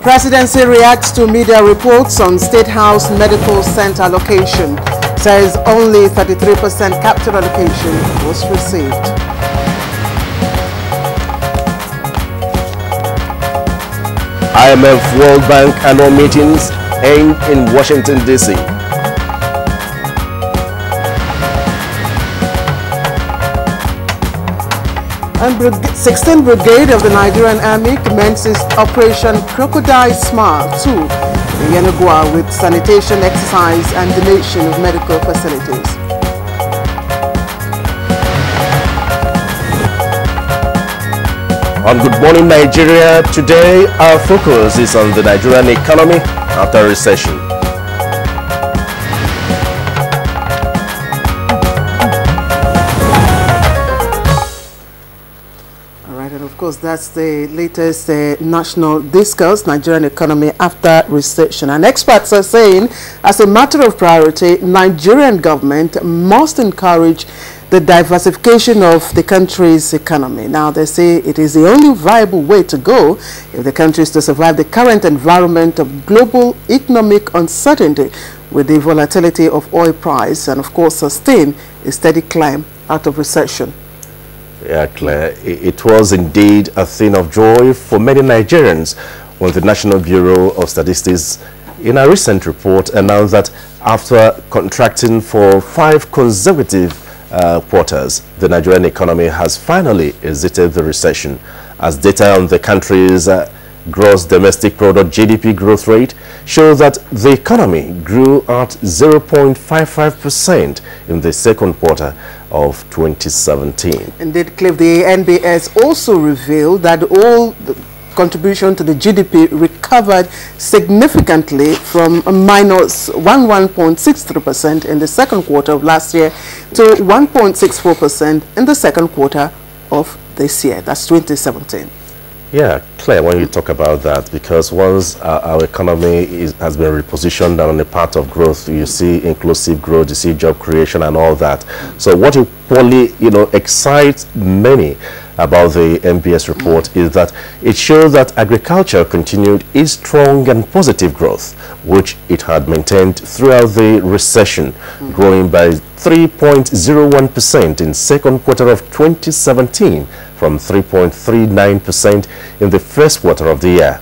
Presidency reacts to media reports on State House Medical Center location. Says only 33% capital allocation was received. IMF World Bank annual meetings end in Washington, D.C. And 16th Brigade of the Nigerian Army commences Operation Crocodile Smile 2 in Yenagoa with sanitation exercise and donation of medical facilities. On Good Morning Nigeria, today our focus is on the Nigerian economy after recession. Of course, that's the latest national discourse, Nigerian economy after recession. And experts are saying, as a matter of priority, Nigerian government must encourage the diversification of the country's economy. Now, they say it is the only viable way to go if the country is to survive the current environment of global economic uncertainty with the volatility of oil price and, of course, sustain a steady climb out of recession. Yeah, Claire, it was indeed a thing of joy for many Nigerians when the National Bureau of Statistics, in a recent report, announced that after contracting for 5 consecutive quarters, the Nigerian economy has finally exited the recession, as data on the country's gross domestic product GDP growth rate shows that the economy grew at 0.55% in the second quarter of 2017. Indeed, Cliff, the NBS also revealed that all the contribution to the GDP recovered significantly from minus 11.63% in the second quarter of last year to 1.64% in the second quarter of this year. That's 2017. Yeah, Claire, when you talk about that, because once our economy has been repositioned on the path of growth, you see inclusive growth, you see job creation and all that. So what equally, excites many about the NBS report is that it shows that agriculture continued its strong and positive growth, which it had maintained throughout the recession, growing by 3.01% in second quarter of 2017 from 3.39% in the first quarter of the year.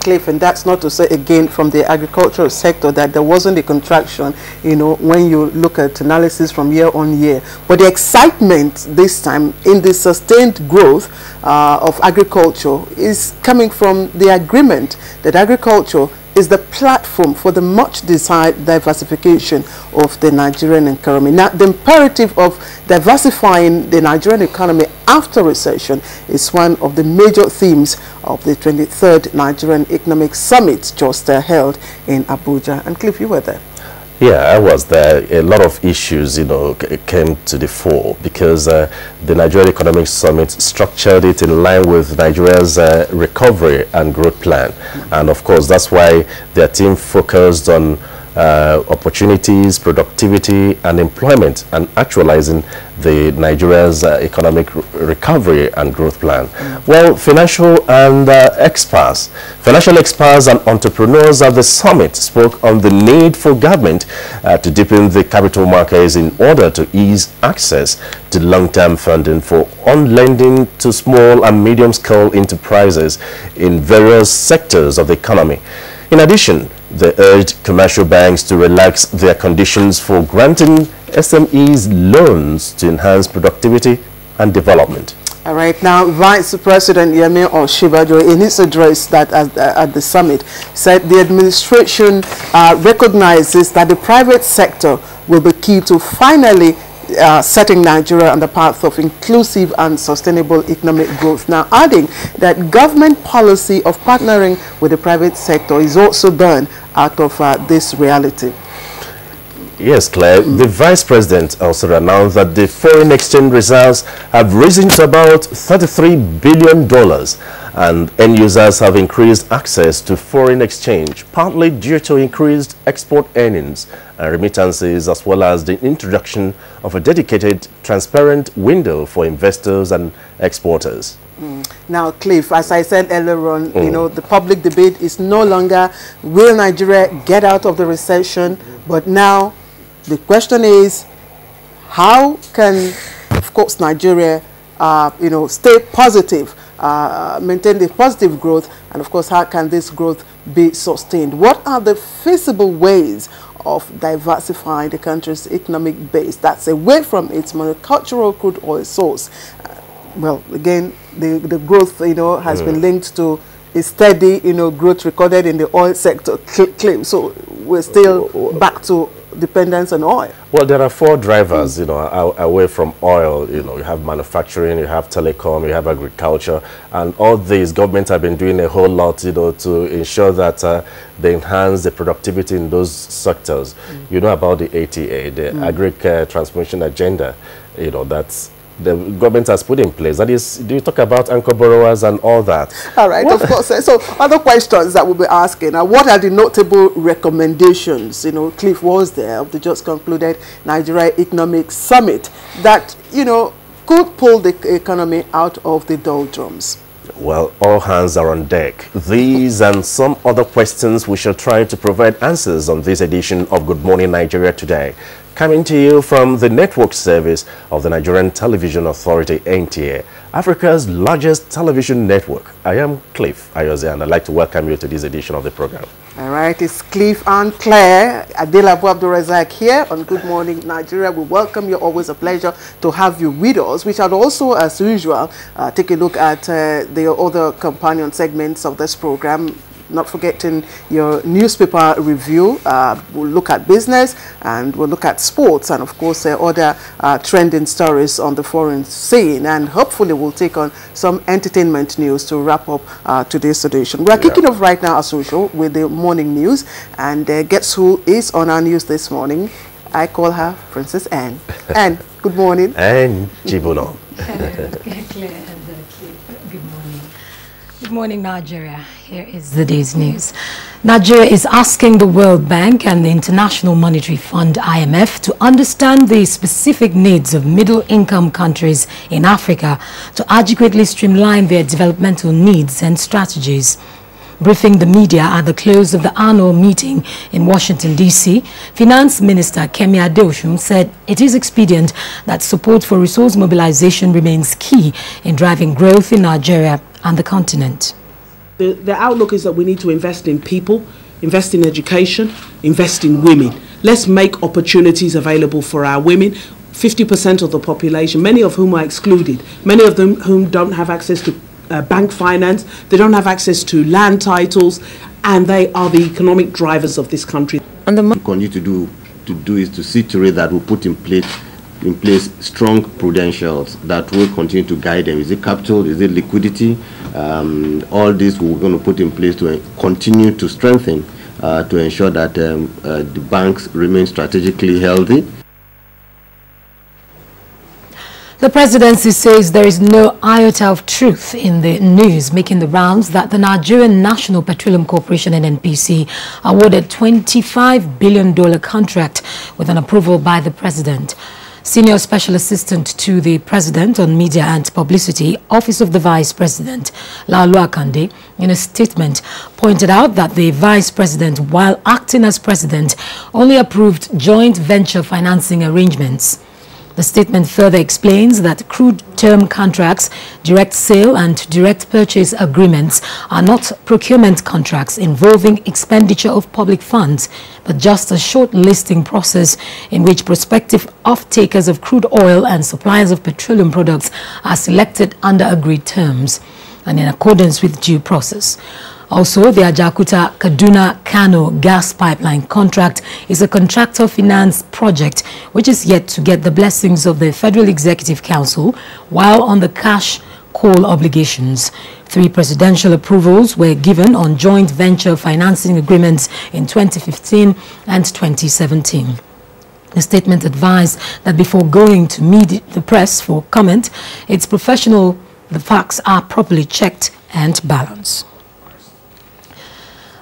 Cliff, and that's not to say again from the agricultural sector that there wasn't a contraction, when you look at analysis from year on year. But the excitement this time in the sustained growth of agriculture is coming from the agreement that agriculture is the platform for the much desired diversification of the Nigerian economy. Now, the imperative of diversifying the Nigerian economy after recession is one of the major themes of the 23rd Nigerian Economic Summit just held in Abuja. And Cliff, you were there. Yeah, I was there. A lot of issues, came to the fore because the Nigerian Economic Summit structured it in line with Nigeria's recovery and growth plan. And of course, that's why their team focused on opportunities, productivity, and employment, and actualizing the Nigeria's economic recovery and growth plan. Well, financial experts and entrepreneurs at the summit spoke on the need for government to deepen the capital markets in order to ease access to long-term funding for on-lending to small and medium-scale enterprises in various sectors of the economy. In addition, they urged commercial banks to relax their conditions for granting SMEs loans to enhance productivity and development. All right, now Vice President Yemi Osinbajo, in his address that at the summit, said the administration recognizes that the private sector will be key to finally setting Nigeria on the path of inclusive and sustainable economic growth. Now, adding that government policy of partnering with the private sector is also born out of this reality. Yes, Claire. The Vice President also announced that the foreign exchange reserves have risen to about $33 billion and end users have increased access to foreign exchange, partly due to increased export earnings and remittances, as well as the introduction of a dedicated, transparent window for investors and exporters. Now, Cliff, as I said earlier on, you know, the public debate is no longer, will Nigeria get out of the recession? But now the question is, how can, of course, Nigeria, you know, stay positive, maintain the positive growth, and of course, how can this growth be sustained? What are the feasible ways of diversifying the country's economic base that's away from its monocultural crude oil source? Well, again, the growth, you know, has been linked to a steady, you know, growth recorded in the oil sector claim. So we're still back to dependence on oil. Well, there are four drivers, you know, away from oil. You know, you have manufacturing, you have telecom, you have agriculture, and all these governments have been doing a whole lot, you know, to ensure that they enhance the productivity in those sectors. You know about the ATA, the Agri Transformation Agenda, you know, that's the government has put in place. That is, do you talk about anchor borrowers and all that? All right, of course. So other questions that we'll be asking are, what are the notable recommendations, you know, Cliff was there, of the just concluded Nigeria Economic Summit that, you know, could pull the economy out of the doldrums? Well, all hands are on deck. These and some other questions we shall try to provide answers on this edition of Good Morning Nigeria today. Coming to you from the network service of the Nigerian Television Authority, NTA, Africa's largest television network. I am Cliff Ayoze, and I'd like to welcome you to this edition of the program. All right, it's Cliff and Claire Adelabu Abdulrazak here on Good Morning Nigeria. We welcome you. Always a pleasure to have you with us. We shall also, as usual, take a look at the other companion segments of this program. Not forgetting your newspaper review. We'll look at business, and we'll look at sports, and of course other trending stories on the foreign scene, and hopefully we'll take on some entertainment news to wrap up today's edition. We're kicking off right now, as usual, with the morning news, and guess who is on our news this morning? I call her Princess Anne. Anne, good morning. And Jibuno. Good morning. Good morning, Nigeria. Here is the day's news. Nigeria is asking the World Bank and the International Monetary Fund, IMF, to understand the specific needs of middle-income countries in Africa to adequately streamline their developmental needs and strategies. Briefing the media at the close of the annual meeting in Washington, D.C., Finance Minister Kemi Adeosun said it is expedient that support for resource mobilization remains key in driving growth in Nigeria and the continent. The outlook is that we need to invest in people, invest in education, invest in women. Let's make opportunities available for our women. 50% of the population, many of whom are excluded, many of them whom don't have access to bank finance, they don't have access to land titles, and they are the economic drivers of this country. And the continue to do is to see to it that we put in place strong prudentials that will continue to guide them. Is it capital? Is it liquidity? All this we're going to put in place to continue to strengthen, to ensure that the banks remain strategically healthy. The presidency says there is no iota of truth in the news making the rounds that the Nigerian National Petroleum Corporation, NNPC, awarded $25 billion contract with an approval by the president. Senior Special Assistant to the President on Media and Publicity, Office of the Vice President, Laolu Akande, in a statement, pointed out that the Vice President, while acting as President, only approved joint venture financing arrangements. The statement further explains that crude term contracts, direct sale and direct purchase agreements are not procurement contracts involving expenditure of public funds, but just a short listing process in which prospective off-takers of crude oil and suppliers of petroleum products are selected under agreed terms and in accordance with due process. Also, the Ajaokuta-Kaduna-Kano gas pipeline contract is a contractor finance project which is yet to get the blessings of the Federal Executive Council while on the cash call obligations. 3 presidential approvals were given on joint venture financing agreements in 2015 and 2017. The statement advised that before going to meet the press for comment, it's professional the facts are properly checked and balanced.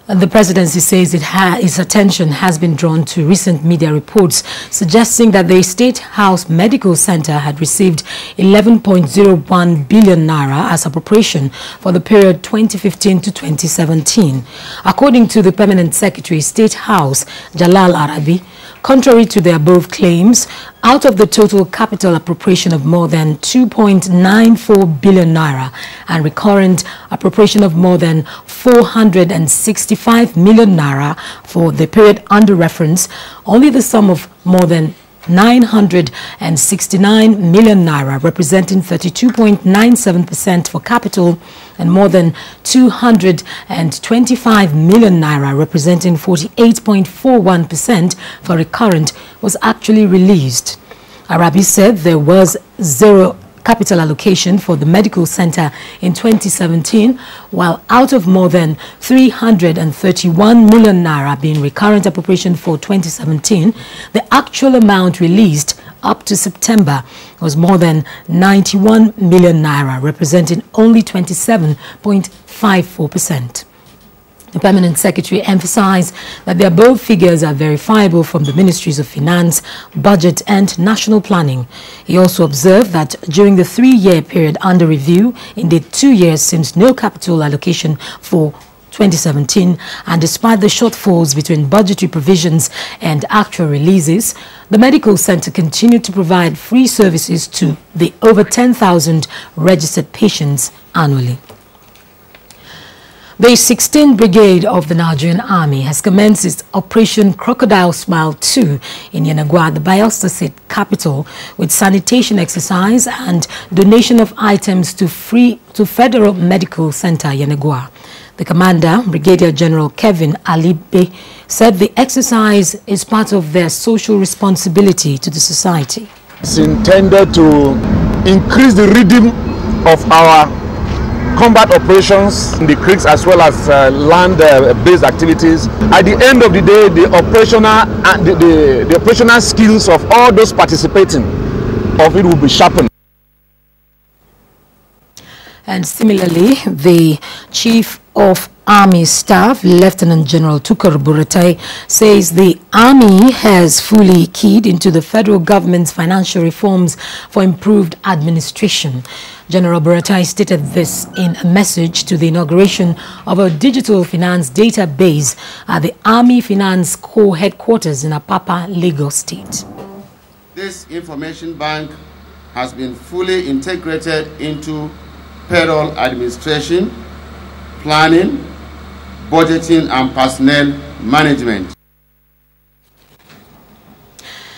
The presidency says its attention has been drawn to recent media reports suggesting that the State House Medical Center had received 11.01 billion naira as appropriation for the period 2015 to 2017. According to the Permanent Secretary, State House, Jalal Arabi, contrary to the above claims, out of the total capital appropriation of more than 2.94 billion naira and recurrent appropriation of more than 465 million naira for the period under reference, only the sum of more than 969 million naira, representing 32.97% for capital, and more than 225 million naira, representing 48.41% for recurrent, was actually released. Arabi said there was zero capital allocation for the medical center in 2017, while out of more than 331 million naira being recurrent appropriation for 2017, the actual amount released up to September was more than 91 million naira, representing only 27.54%. The Permanent Secretary emphasized that the above figures are verifiable from the Ministries of Finance, Budget and National Planning. He also observed that during the 3-year period under review, indeed 2 years since no capital allocation for 2017, and despite the shortfalls between budgetary provisions and actual releases, the medical center continued to provide free services to the over 10,000 registered patients annually. The 16th Brigade of the Nigerian Army has commenced its Operation Crocodile Smile 2 in Yenagoa, the Bayelsa State capital, with sanitation exercise and donation of items to Federal Medical Center Yenagoa. The commander, Brigadier General Kevin Alibe, said the exercise is part of their social responsibility to the society. It's intended to increase the rhythm of our combat operations in the creeks as well as land-based activities. At the end of the day, the operational skills of all those participating of it will be sharpened. And similarly, the Chief of Army Staff, Lieutenant General Tukur Buratai, says the Army has fully keyed into the federal government's financial reforms for improved administration. General Buratai stated this in a message to the inauguration of a digital finance database at the Army Finance Corps headquarters in Apapa, Lagos State. This information bank has been fully integrated into payroll administration, planning, budgeting and personnel management.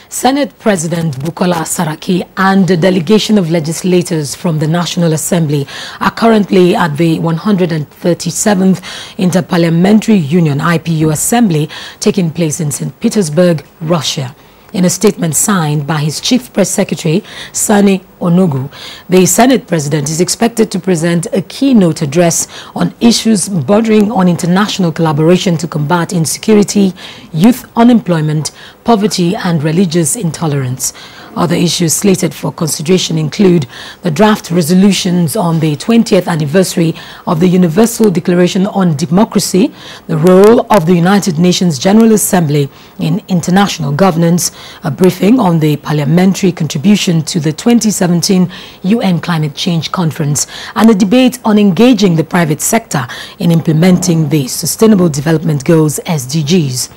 Senate President Bukola Saraki and a delegation of legislators from the National Assembly are currently at the 137th Interparliamentary Union IPU Assembly taking place in St. Petersburg, Russia. In a statement signed by his Chief Press Secretary, Sani Onogu, the Senate President is expected to present a keynote address on issues bordering on international collaboration to combat insecurity, youth unemployment, poverty and religious intolerance. Other issues slated for consideration include the draft resolutions on the 20th anniversary of the Universal Declaration on Democracy, the role of the United Nations General Assembly in international governance, a briefing on the parliamentary contribution to the 2017 UN Climate Change Conference, and a debate on engaging the private sector in implementing the Sustainable Development Goals (SDGs).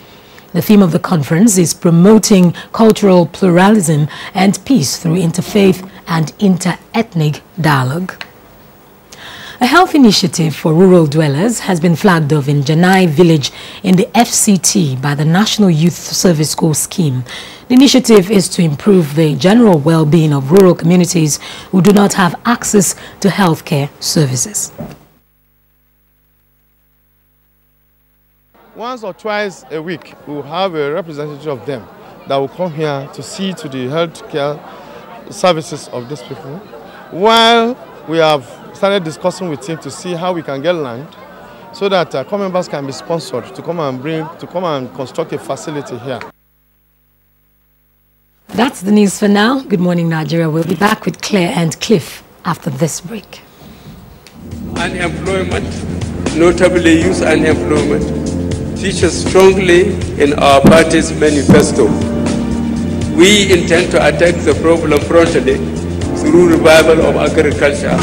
The theme of the conference is promoting cultural pluralism and peace through interfaith and inter-ethnic dialogue. A health initiative for rural dwellers has been flagged off in Janai village in the FCT by the National Youth Service Corps scheme. The initiative is to improve the general well-being of rural communities who do not have access to healthcare services. Once or twice a week, we will have a representative of them that will come here to see to the healthcare services of these people. While we have started discussing with him to see how we can get land so that corps members can be sponsored to come and construct a facility here. That's the news for now. Good morning, Nigeria. We'll be back with Claire and Cliff after this break. Unemployment, notably youth unemployment, features strongly in our party's manifesto. We intend to attack the problem promptly through revival of agriculture.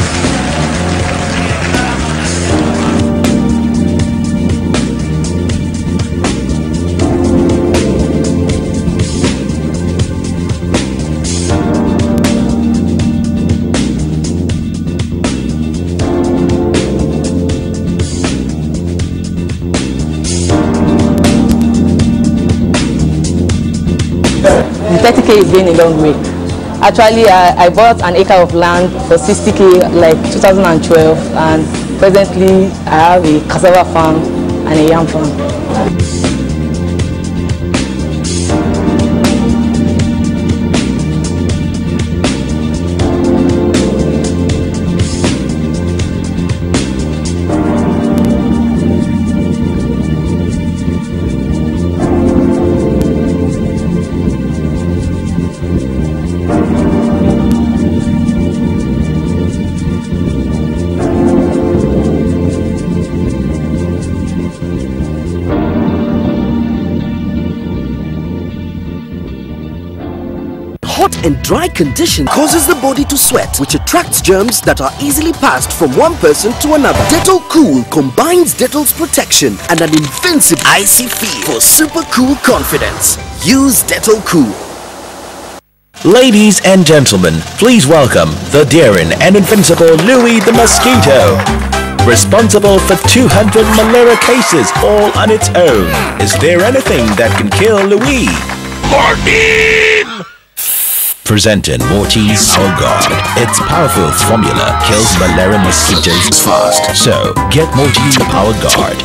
$30K is going a long way. Actually, I bought an acre of land for $60K like 2012, and presently I have a cassava farm and a yam farm. And dry condition causes the body to sweat, which attracts germs that are easily passed from one person to another. Dettol Cool combines Dettol's protection and an invincible icy feel for super cool confidence. Use Dettol Cool. Ladies and gentlemen, please welcome the daring and invincible Louis the Mosquito. Responsible for 200 malaria cases all on its own. Is there anything that can kill Louis? Morphine! Presenting Mortine's Power Guard. Its powerful formula kills malaria mosquitoes fast. So, get Mortine's Power Guard.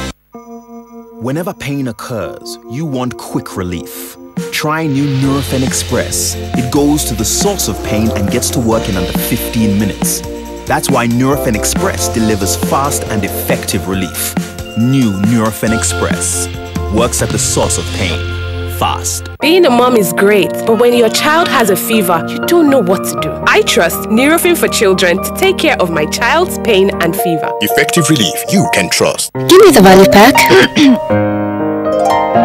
Whenever pain occurs, you want quick relief. Try new Nurofen Express. It goes to the source of pain and gets to work in under 15 minutes. That's why Nurofen Express delivers fast and effective relief. New Nurofen Express works at the source of pain. Fast. Being a mom is great, but when your child has a fever, you don't know what to do. I trust Nurofen for Children to take care of my child's pain and fever. Effective relief you can trust. Give me the value pack.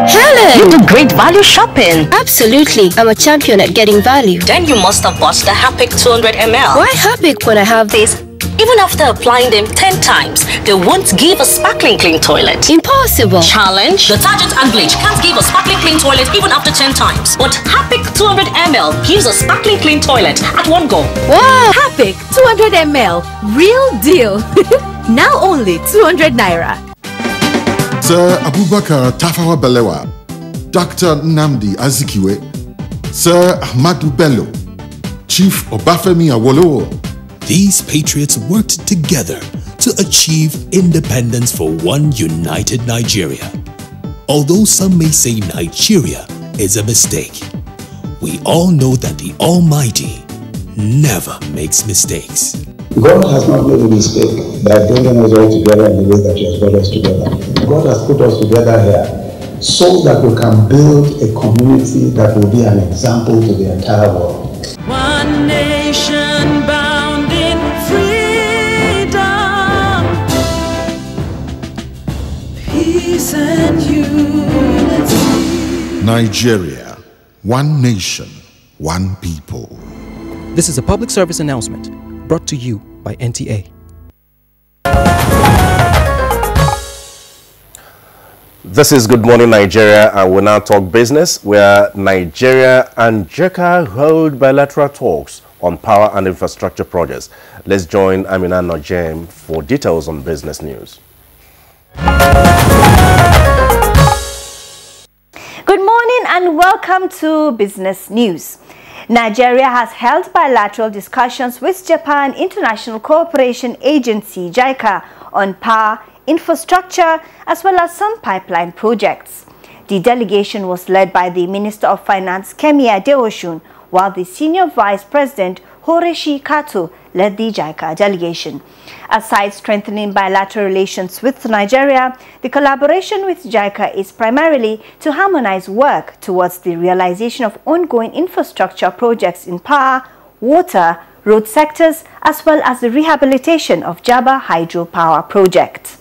Helen! You do great value shopping. Absolutely. I'm a champion at getting value. Then you must have bought the Harpic 200 ml. Why Harpic when I have this? Even after applying them 10 times, they won't give a sparkling clean toilet. Impossible. Challenge. Detergent and bleach can't give a sparkling clean toilet even after 10 times. But Harpic 200 ml gives a sparkling clean toilet at one go. Wow! Harpic 200 ml. Real deal. Now only 200 naira. Sir Abubakar Tafawa Balewa, Dr. Nnamdi Azikiwe, Sir Ahmadu Bello, Chief Obafemi Awolowo. These patriots worked together to achieve independence for one united Nigeria. Although some may say Nigeria is a mistake, we all know that the Almighty never makes mistakes. God has not made a mistake by bringing us all together in the way that He has brought us together. God has put us together here so that we can build a community that will be an example to the entire world. One nation bound in freedom, peace and unity. Nigeria, one nation, one people. This is a public service announcement brought to you by NTA. This is Good Morning Nigeria, and we'll now talk business, where Nigeria and JICA hold bilateral talks on power and infrastructure projects. Let's join Amina Nojem for details on business news. Good morning and welcome to Business News. Nigeria has held bilateral discussions with Japan International Cooperation Agency, JICA, on power, infrastructure, as well as some pipeline projects. The delegation was led by the Minister of Finance, Kemi Adeosun, while the Senior Vice President, Horeshi Kato, led the JICA delegation. Aside strengthening bilateral relations with Nigeria, the collaboration with JICA is primarily to harmonize work towards the realization of ongoing infrastructure projects in power, water, road sectors, as well as the rehabilitation of Jaba hydropower project.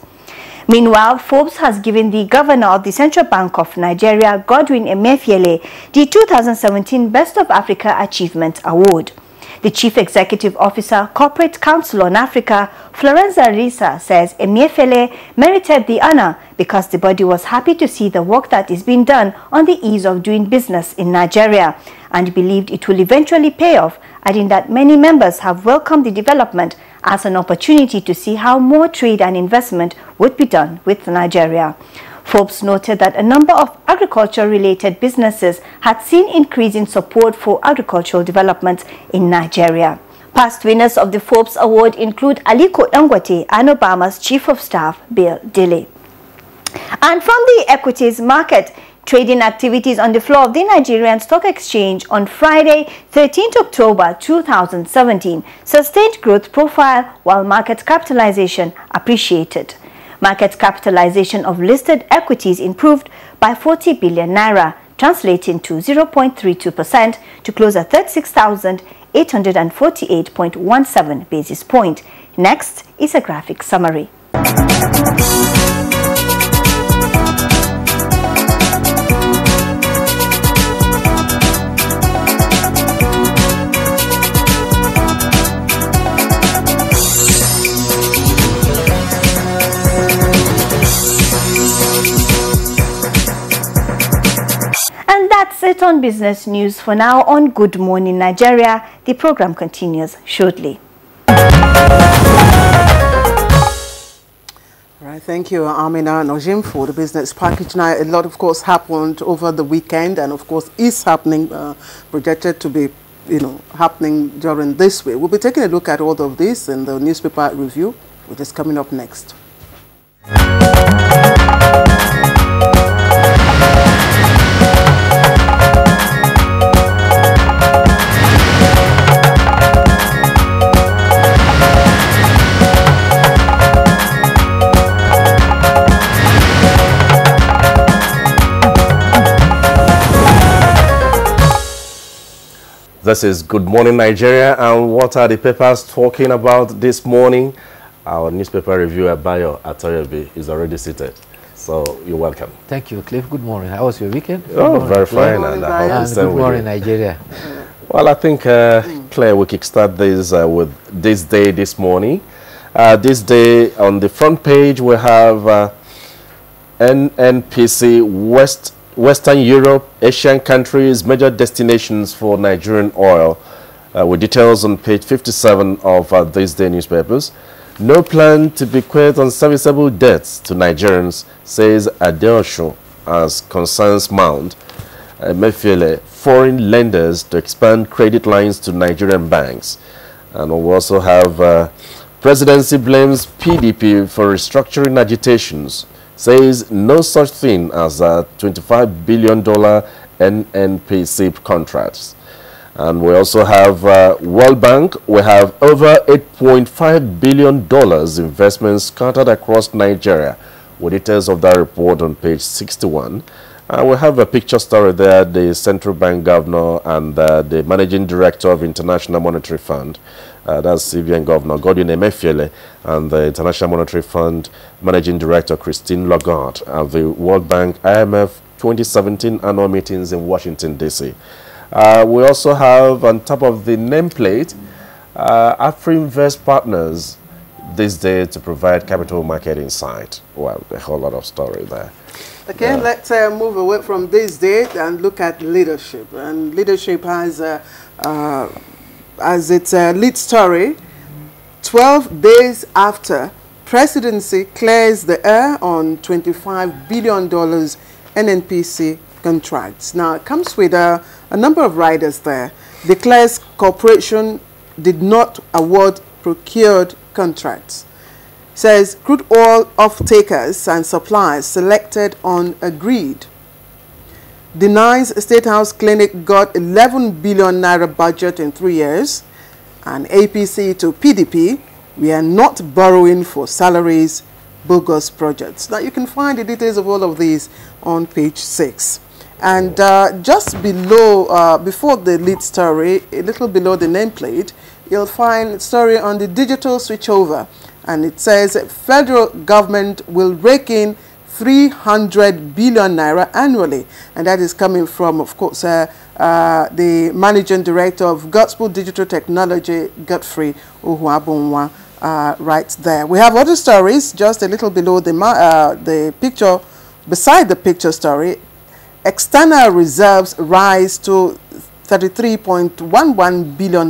Meanwhile, Forbes has given the governor of the Central Bank of Nigeria, Godwin Emefiele, the 2017 Best of Africa Achievement Award. The Chief Executive Officer, Corporate Council on Africa, Florenza Risa, says Emefiele merited the honor because the body was happy to see the work that is being done on the ease of doing business in Nigeria and believed it will eventually pay off, adding that many members have welcomed the development as an opportunity to see how more trade and investment would be done with Nigeria. Forbes noted that a number of agriculture-related businesses had seen increase in support for agricultural development in Nigeria. Past winners of the Forbes Award include Aliko Dangote and Obama's Chief of Staff, Bill Dilley. And from the equities market, trading activities on the floor of the Nigerian Stock Exchange on Friday, 13th October 2017, sustained growth profile while market capitalization appreciated. Market capitalization of listed equities improved by 40 billion naira, translating to 0.32% to close at 36,848.17 basis point. Next is a graphic summary. That's it on business news for now on Good Morning Nigeria. The program continues shortly. All right, thank you, Amina and Ojim, for the business package. Now, a lot, of course, happened over the weekend and, of course, is happening, projected to be, happening during this week. We'll be taking a look at all of this in the newspaper review, which is coming up next. This is Good Morning Nigeria, and what are the papers talking about this morning? Our newspaper reviewer, Bayo Atoyobi, is already seated. So you're welcome. Thank you, Cliff. Good morning. How was your weekend? Oh, very fine. And I hope good morning, Nigeria. Well, I think, Claire, we kickstart this with this day this morning. This day, on the front page, we have NNPC Western Europe, Asian countries, major destinations for Nigerian oil, with details on page 57 of this day newspapers. No plan to bequeath unserviceable debts to Nigerians, says Adeosun, as concerns mount. Emefiele, foreign lenders to expand credit lines to Nigerian banks. And we also have presidency blames PDP for restructuring agitations, says no such thing as a $25 billion NNPC contracts. And we also have World Bank. We have over $8.5 billion investments scattered across Nigeria, with details of that report on page 61. We have a picture story there, the central bank governor and the managing director of International Monetary Fund. That's CBN Governor Godwin Emefiele, and the International Monetary Fund Managing Director Christine Lagarde at the World Bank IMF 2017 annual meetings in Washington, D.C. We also have, on top of the nameplate, Afrinvest Partners this day to provide capital market insight. Well, a whole lot of story there. Okay, let's move away from this day and look at leadership. And leadership has as its lead story, 12 days after presidency clears the air on $25 billion NNPC contracts. Now, it comes with a number of riders there. Declares corporation did not award procured contracts. Says crude oil off-takers and suppliers selected on agreed. Denies State House Clinic got 11 billion naira budget in 3 years. And APC to PDP, we are not borrowing for salaries, bogus projects. Now you can find the details of all of these on page 6. And just below, before the lead story, a little below the nameplate, you'll find a story on the digital switchover and it says federal government will rake in 300 billion naira annually, and that is coming from, of course, the managing director of Gospel Digital Technology, Godfrey Uhuabunwa, right there. We have other stories just a little below the picture, beside the picture story. External reserves rise to $33.11 billion,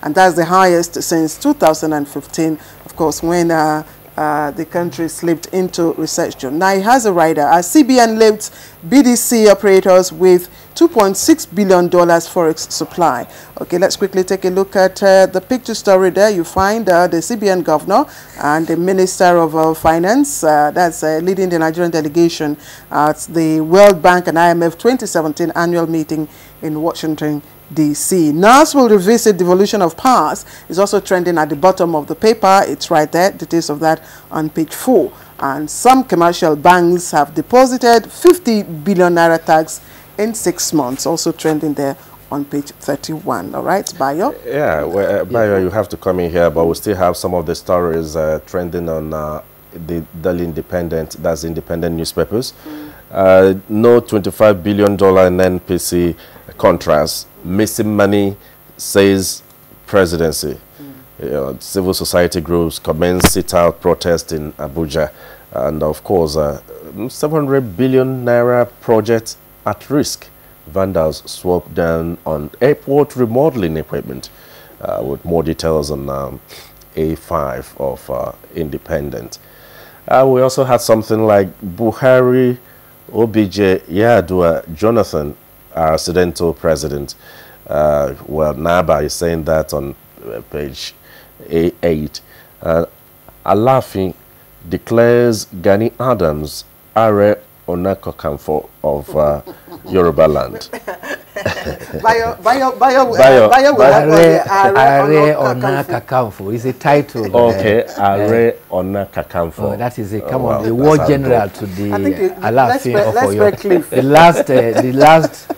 and that's the highest since 2015, of course, when the country slipped into recession. Now it has a rider. CBN linked BDC operators with $2.6 billion forex supply. Okay, let's quickly take a look at the picture story there. You find the CBN governor and the Minister of Finance, that's leading the Nigerian delegation at the World Bank and IMF 2017 annual meeting in Washington, D.C. NAS will revisit devolution of powers. It's also trending at the bottom of the paper. It's right there. Details of that on page 4. And some commercial banks have deposited 50 billion naira tax in 6 months. Also trending there on page 31. All right, Bayo? Yeah, well, Bayo, you have to come in here, but we still have some of the stories trending on the Daily Independent, that's independent newspapers. No $25 billion in NPC contracts. Missing money, says presidency. Civil society groups commence sit-out protest in Abuja. And of course, 700 billion naira project at risk. Vandals swoop down on airport remodeling equipment. With more details on A5 of Independent. We also had something like Buhari, OBJ, Yadua, Jonathan, our accidental president. Well, Naba is saying that on page A8. Alafi declares Gani Adams Are Onakokamfo of Yoruba land. Are Onakokamfo is a title. Okay, Are Onakokamfo. Oh, that is a the war general to the Alafi of Oyo. The last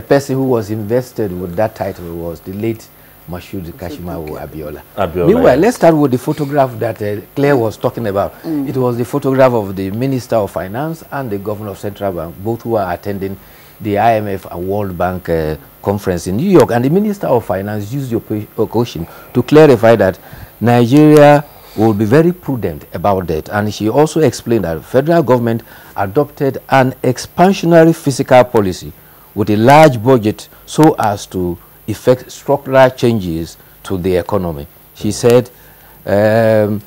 person who was invested with that title was the late Mashood Kashimawo Abiola. Meanwhile, let's start with the photograph that Claire was talking about. It was the photograph of the Minister of Finance and the Governor of Central Bank, both who are attending the IMF and World Bank conference in New York. And the Minister of Finance used the occasion to clarify that Nigeria will be very prudent about that. And she also explained that the federal government adopted an expansionary fiscal policy with a large budget so as to effect structural changes to the economy. She said the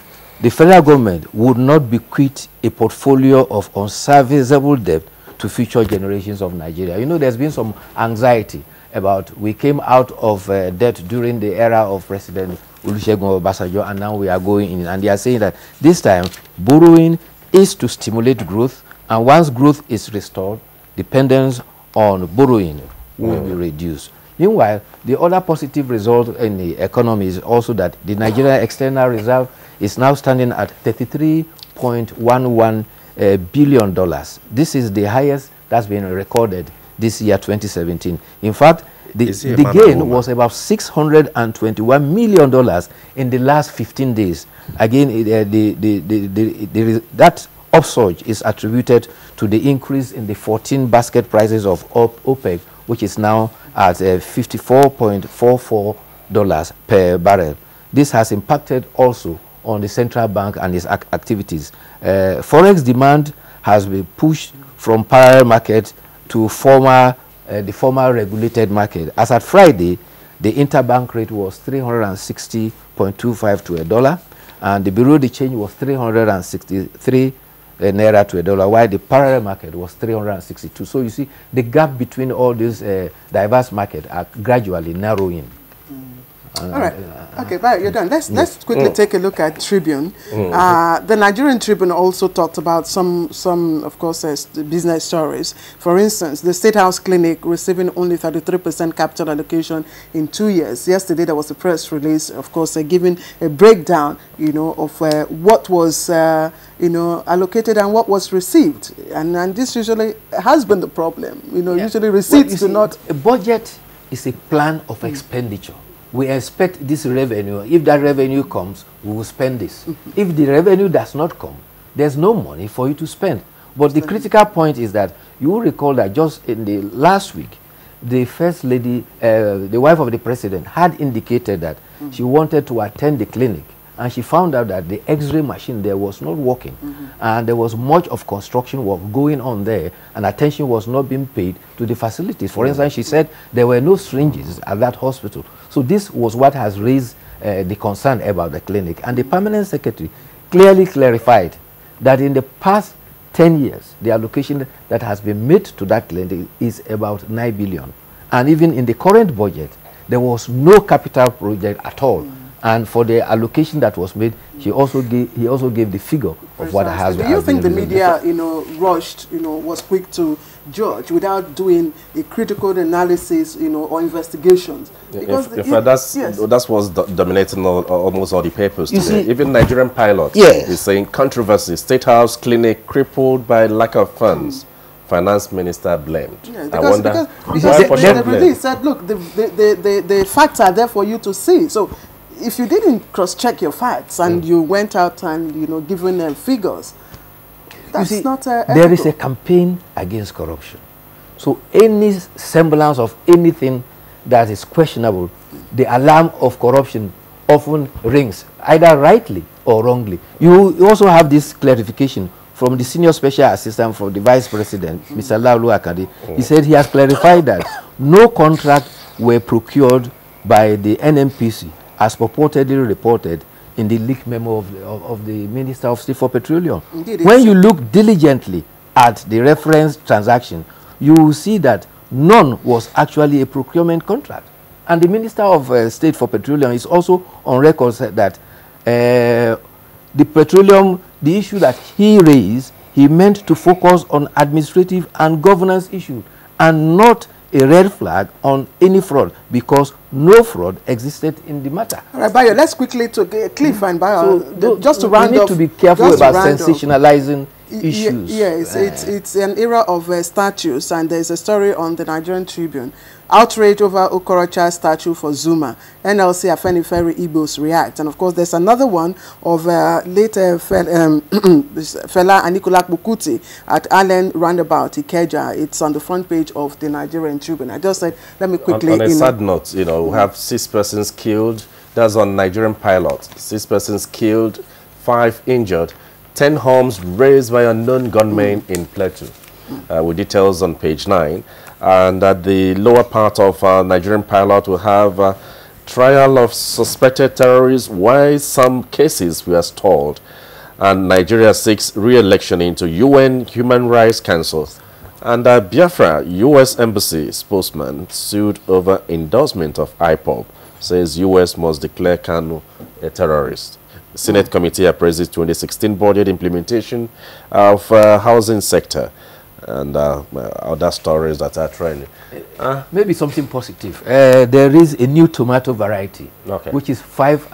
federal government would not bequeath a portfolio of unserviceable debt to future generations of Nigeria. You know, there's been some anxiety about we came out of debt during the era of President Olusegun Obasanjo, and now we are going in. And they are saying that this time borrowing is to stimulate growth, and once growth is restored, dependence on borrowing will be reduced. Meanwhile, the other positive result in the economy is also that the Nigerian external reserve is now standing at $33.11 billion. This is the highest that's been recorded this year, 2017. In fact, the gain was about $621 million in the last 15 days. Again, that upsurge is attributed to the increase in the 14 basket prices of OPEC, which is now at $54.44 per barrel. This has impacted also on the central bank and its activities. Forex demand has been pushed from parallel market to the former regulated market. As at Friday, the interbank rate was 360.25 to a dollar, and the bureau de change was 363 naira to a dollar, while the parallel market was 362. So you see, the gap between all these diverse markets are gradually narrowing. All right. Okay, but you're done. Let's quickly take a look at Tribune. The Nigerian Tribune also talked about some of course, business stories. For instance, the State House Clinic receiving only 33% capital allocation in 2 years. Yesterday, there was a press release, of course, giving a breakdown, you know, of what was, you know, allocated and what was received. And this usually has been the problem. You know, usually receipts do not... A budget is a plan of expenditure. we expect this revenue. If that revenue comes, we will spend this. If the revenue does not come, there's no money for you to spend. But the critical point is that you will recall that just in the last week, the First Lady, the wife of the President, had indicated that she wanted to attend the clinic, and she found out that the X-ray machine there was not working, and there was much of construction work going on there, and attention was not being paid to the facilities. For instance, she said there were no syringes at that hospital. So this was what has raised the concern about the clinic, and the Permanent Secretary clearly clarified that in the past 10 years, the allocation that has been made to that clinic is about 9 billion. And even in the current budget, there was no capital project at all. And for the allocation that was made, he also gave the figure of what has been. Do you think the media, rushed, was quick to judge without doing a critical analysis, or investigations? Because that's what's dominating almost all the papers today. Even Nigerian pilot is saying controversy, State House clinic crippled by lack of funds. Finance minister blamed. Yeah, I wonder because they really said, look, the facts are there for you to see. So if you didn't cross-check your facts and you went out and given them figures, that's not there is a campaign against corruption. So any semblance of anything that is questionable, the alarm of corruption often rings, either rightly or wrongly. You also have this clarification from the senior special assistant for the vice president, Mr. Laulu Akande. He said he has clarified that no contract were procured by the NNPC as purportedly reported in the leaked memo of the Minister of State for Petroleum. Indeed, when you look diligently at the reference transaction, you will see that none was actually a procurement contract. And the Minister of State for Petroleum is also on record that the issue that he raised, he meant to focus on administrative and governance issues and not a red flag on any fraud, because no fraud existed in the matter. All right, Bayo, let's quickly to Cliff and Bayo, just to round off. We need to be careful about sensationalizing issues. Yes, it's an era of statues, and there's a story on the Nigerian Tribune. Outrage over Okorocha statue for Zuma. NLC Afenifere Igbos react. And of course, there's another one of later Fela Anikulapo Bukuti at Allen Roundabout, Ikeja. It's on the front page of the Nigerian Tribune. I just said, let me quickly... On a sad note, we have 6 persons killed. That's on Nigerian pilot. 6 persons killed, 5 injured, 10 homes razed by unknown gunmen in Plateau. With details on page 9. And at the lower part of Nigerian pilot, we have trial of suspected terrorists, why some cases were stalled. And Nigeria seeks re-election into UN Human Rights Council. And Biafra, U.S. Embassy spokesman sued over endorsement of IPOB, says U.S. must declare Kanu a terrorist. Senate committee appraises 2016 budget implementation of housing sector. And other stories that are trending. Maybe something positive. There is a new tomato variety, which is 5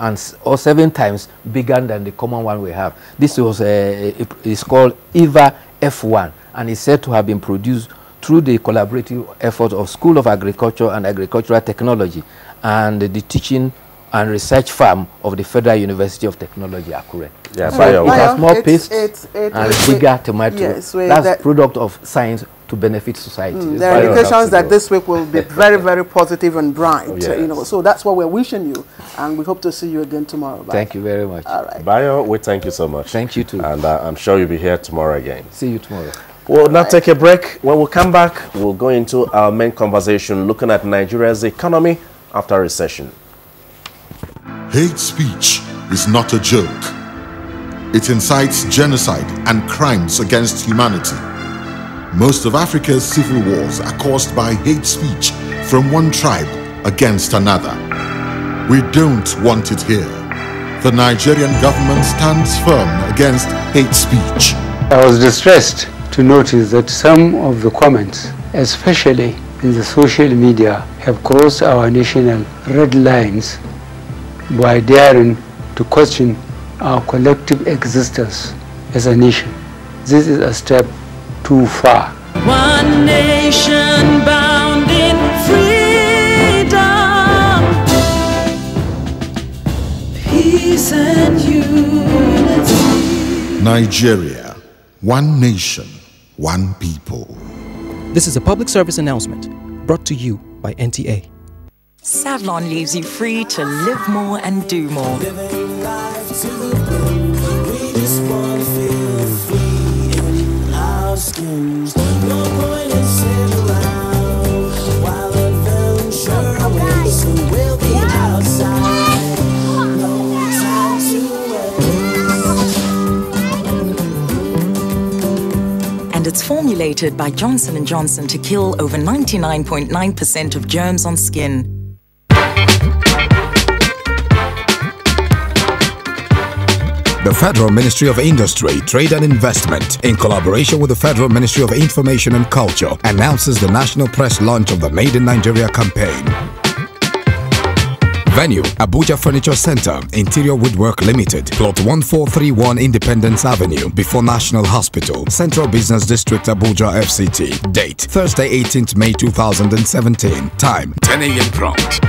or 7 times bigger than the common one we have. This was is called EVA F1, and it's said to have been produced through the collaborative effort of School of Agriculture and Agricultural Technology and the teaching and research farm of the Federal University of Technology, Akure. Yeah, so it has more paste and bigger tomato. Yes, that's product of science to benefit society. There are indications that this week will be very, very positive and bright. So that's what we're wishing you, and we hope to see you again tomorrow. Bye. Thank you very much. All right. Bayo, we thank you so much. Thank you too. And I'm sure you'll be here tomorrow again. See you tomorrow. We'll now take a break. When we come back, we'll go into our main conversation looking at Nigeria's economy after recession. Hate speech is not a joke. It incites genocide and crimes against humanity. Most of Africa's civil wars are caused by hate speech from one tribe against another. We don't want it here. The Nigerian government stands firm against hate speech. I was distressed to notice that some of the comments, especially in the social media, have crossed our national red lines by daring to question our collective existence as a nation. This is a step too far. One nation bound in freedom. and unity. Nigeria, one nation, one people. This is a public service announcement brought to you by NTA. Savlon leaves you free to live more and do more. And it's formulated by Johnson & Johnson to kill over 99.9% of germs on skin. The Federal Ministry of Industry, Trade and Investment, in collaboration with the Federal Ministry of Information and Culture, announces the national press launch of the Made in Nigeria campaign. Venue, Abuja Furniture Center, Interior Woodwork Limited, Plot 1431 Independence Avenue, before National Hospital, Central Business District, Abuja FCT. Date, Thursday, 18th May 2017. Time, 10 a.m. prompt.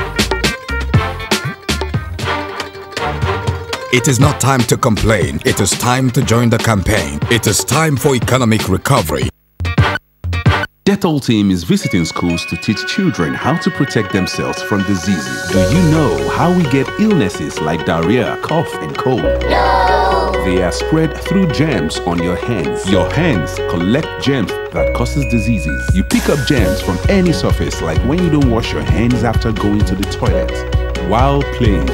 It is not time to complain. It is time to join the campaign. It is time for economic recovery. Dettol team is visiting schools to teach children how to protect themselves from diseases. Do you know how we get illnesses like diarrhea, cough, and cold? No! They are spread through germs on your hands. Your hands collect germs that causes diseases. You pick up germs from any surface, like when you don't wash your hands after going to the toilet, while playing.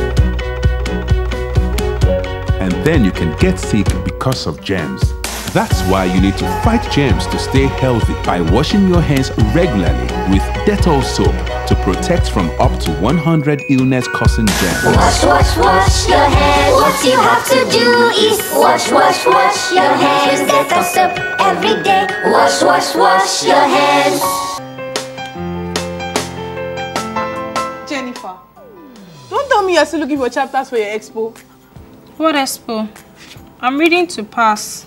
And then you can get sick because of germs. That's why you need to fight germs to stay healthy by washing your hands regularly with Dettol soap to protect from up to 100 illness-causing germs. Wash, wash, wash your hands. What you have to do is wash, wash, wash your hands. Use Dettol soap every day. Wash, wash, wash your hands. Jennifer, don't tell me you're still looking for chapters for your expo. What expo? I'm reading to pass.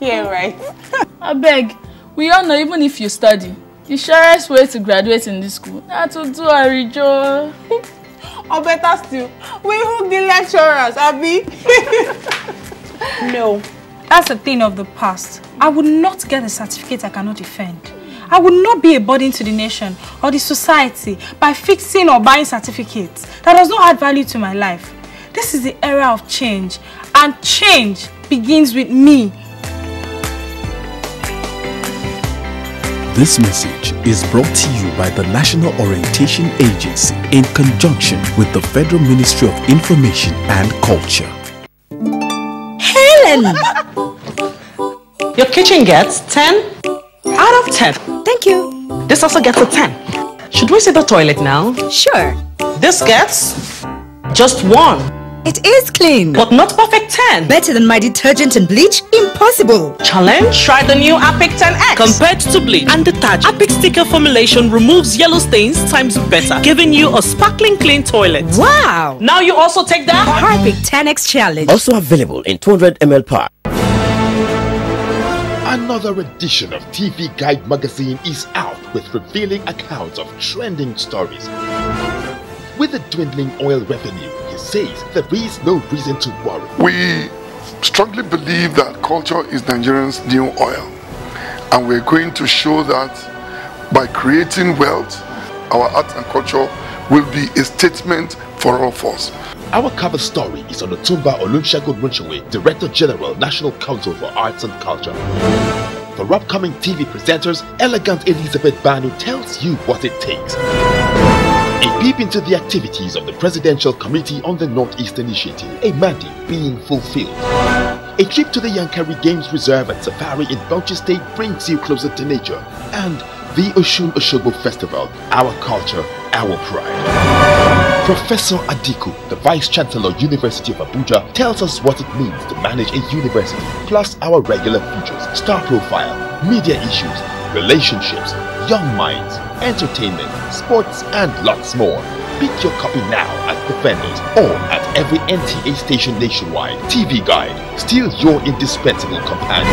Yeah, right. I beg, we all know even if you study, the surest way to graduate in this school is to do a rejo. Or better still, we hook the lecturers, Abby. No, that's a thing of the past. I would not get a certificate I cannot defend. I would not be a burden to the nation or the society by fixing or buying certificates. That does not add value to my life. This is the era of change, and change begins with me. This message is brought to you by the National Orientation Agency in conjunction with the Federal Ministry of Information and Culture. Helen! Your kitchen gets 10 out of 10. Thank you. This also gets a 10. Should we see the toilet now? Sure. This gets just 1. It is clean. But not perfect 10. Better than my detergent and bleach? Impossible. Challenge? Try the new Apic 10X. Compared to bleach and detergent, Apic sticker formulation removes yellow stains times better, giving you a sparkling clean toilet. Wow. Now you also take that Apic 10X challenge. Also available in 200 ml pack. Another edition of TV Guide magazine is out with revealing accounts of trending stories. With the dwindling oil revenue, he says there is no reason to worry. We strongly believe that culture is Nigerians' new oil, and we're going to show that by creating wealth, our art and culture will be a statement for all of us. Our cover story is on Otumba Olusegun Runchewe, Director General, National Council for Arts and Culture. For upcoming TV presenters, Elegant Elizabeth Banu tells you what it takes. A peep into the activities of the Presidential Committee on the Northeast Initiative, a mandate being fulfilled. A trip to the Yankari Games Reserve and Safari in Bauchi State brings you closer to nature. And the Oshun Osogbo Festival, our culture, our pride. Professor Adiku, the Vice Chancellor, University of Abuja, tells us what it means to manage a university, plus our regular features, star profile, media issues, relationships, young minds, entertainment, sports, and lots more. Pick your copy now at the vendors or at every NTA station nationwide. TV Guide, still your indispensable companion.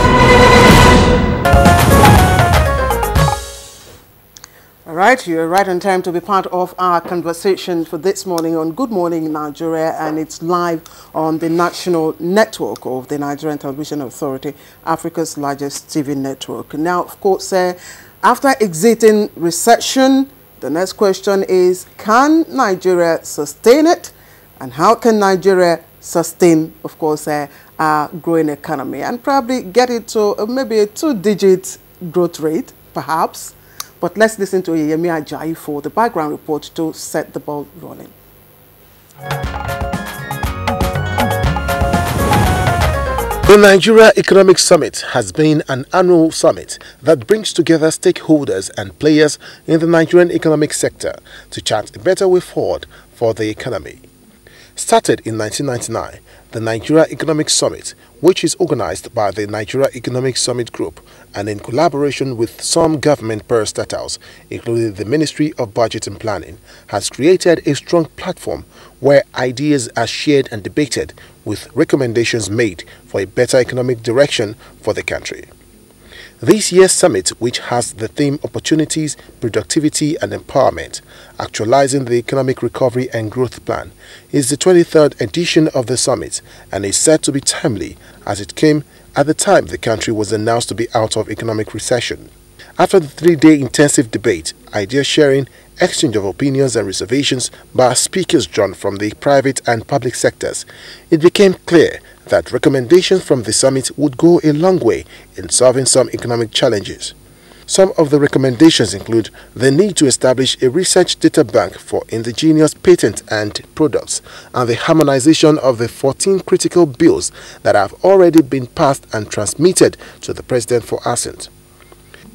All right. right, you're right on time to be part of our conversation for this morning on Good Morning Nigeria, and it's live on the national network of the Nigerian Television Authority, Africa's largest TV network. Now, of course, after exiting recession, the next question is, can Nigeria sustain it? And how can Nigeria sustain, of course, a growing economy and probably get it to maybe a 2-digit growth rate, perhaps? But let's listen to Yemi Ajayi for the background report to set the ball rolling. The Nigeria Economic Summit has been an annual summit that brings together stakeholders and players in the Nigerian economic sector to chart a better way forward for the economy. Started in 1999, the Nigeria Economic Summit, which is organized by the Nigeria Economic Summit Group and in collaboration with some government parastatals, including the Ministry of Budget and Planning, has created a strong platform where ideas are shared and debated with recommendations made for a better economic direction for the country. This year's summit, which has the theme Opportunities, Productivity and Empowerment, Actualizing the Economic Recovery and Growth Plan, is the 23rd edition of the summit and is said to be timely as it came at the time the country was announced to be out of economic recession. After the 3-day intensive debate, idea sharing, exchange of opinions and reservations by speakers drawn from the private and public sectors, it became clear that recommendations from the summit would go a long way in solving some economic challenges. Some of the recommendations include the need to establish a research data bank for indigenous patents and products and the harmonization of the 14 critical bills that have already been passed and transmitted to the President for assent.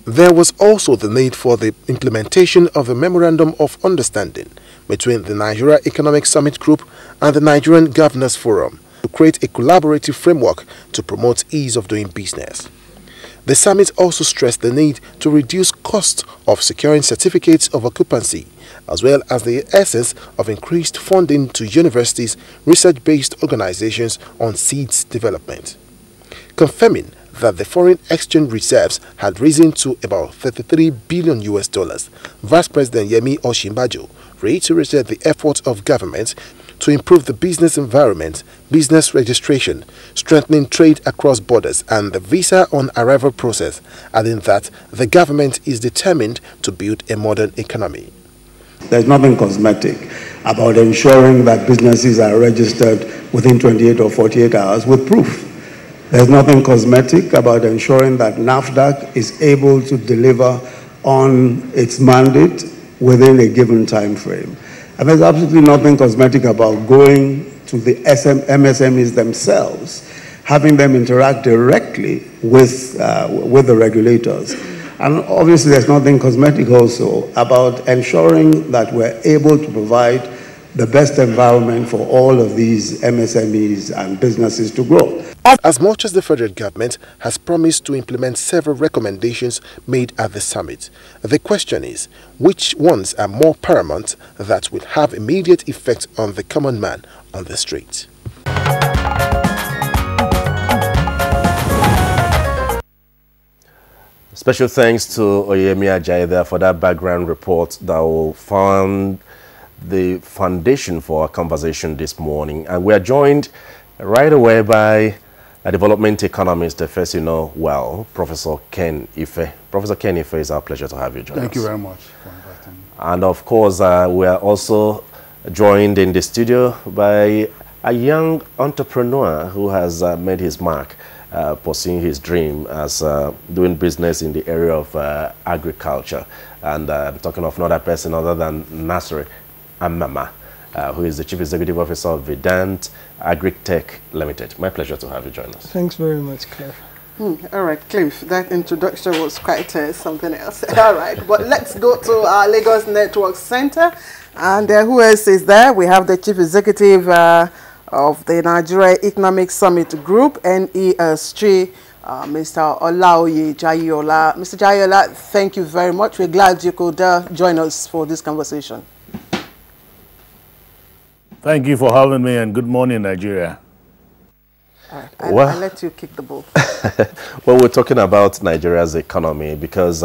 There was also the need for the implementation of a Memorandum of Understanding between the Nigeria Economic Summit Group and the Nigerian Governors Forum to create a collaborative framework to promote ease of doing business. The summit also stressed the need to reduce costs of securing certificates of occupancy, as well as the essence of increased funding to universities, research-based organizations on seeds development. Confirming that the foreign exchange reserves had risen to about $33 billion, Vice President Yemi Osinbajo reiterated the efforts of government to improve the business environment, business registration, strengthening trade across borders and the visa on arrival process, adding that the government is determined to build a modern economy. There's nothing cosmetic about ensuring that businesses are registered within 28 or 48 hours with proof. There's nothing cosmetic about ensuring that NAFDAC is able to deliver on its mandate within a given time frame. And there's absolutely nothing cosmetic about going to the MSMEs themselves, having them interact directly with the regulators. And obviously there's nothing cosmetic also about ensuring that we're able to provide the best environment for all of these MSMEs and businesses to grow. As much as the federal government has promised to implement several recommendations made at the summit, the question is, which ones are more paramount that will have immediate effect on the common man on the street? Special thanks to Oyemi Ajayi there for that background report that will found the foundation for our conversation this morning. And we are joined right away by a development economist, the first you know well, Professor Ken Ife. Professor Ken Ife, it's our pleasure to have you join us. Thank you very much for inviting me. And of course, we are also joined in the studio by a young entrepreneur who has made his mark pursuing his dream as doing business in the area of agriculture. And I'm talking of another person other than Nasri Amama, who is the Chief Executive Officer of Vedant Agri-Tech Limited. My pleasure to have you join us. Thanks very much, Cliff. All right, Cliff, that introduction was quite something else. All right, but let's go to our Lagos Network Center. And who else is there? We have the Chief Executive of the Nigeria Economic Summit Group, NESG, Mr. Olaoye Jayola. Mr. Jayola, thank you very much. We're glad you could join us for this conversation. Thank you for having me, and good morning, Nigeria. All right, I'll let you kick the ball. Well, we're talking about Nigeria's economy because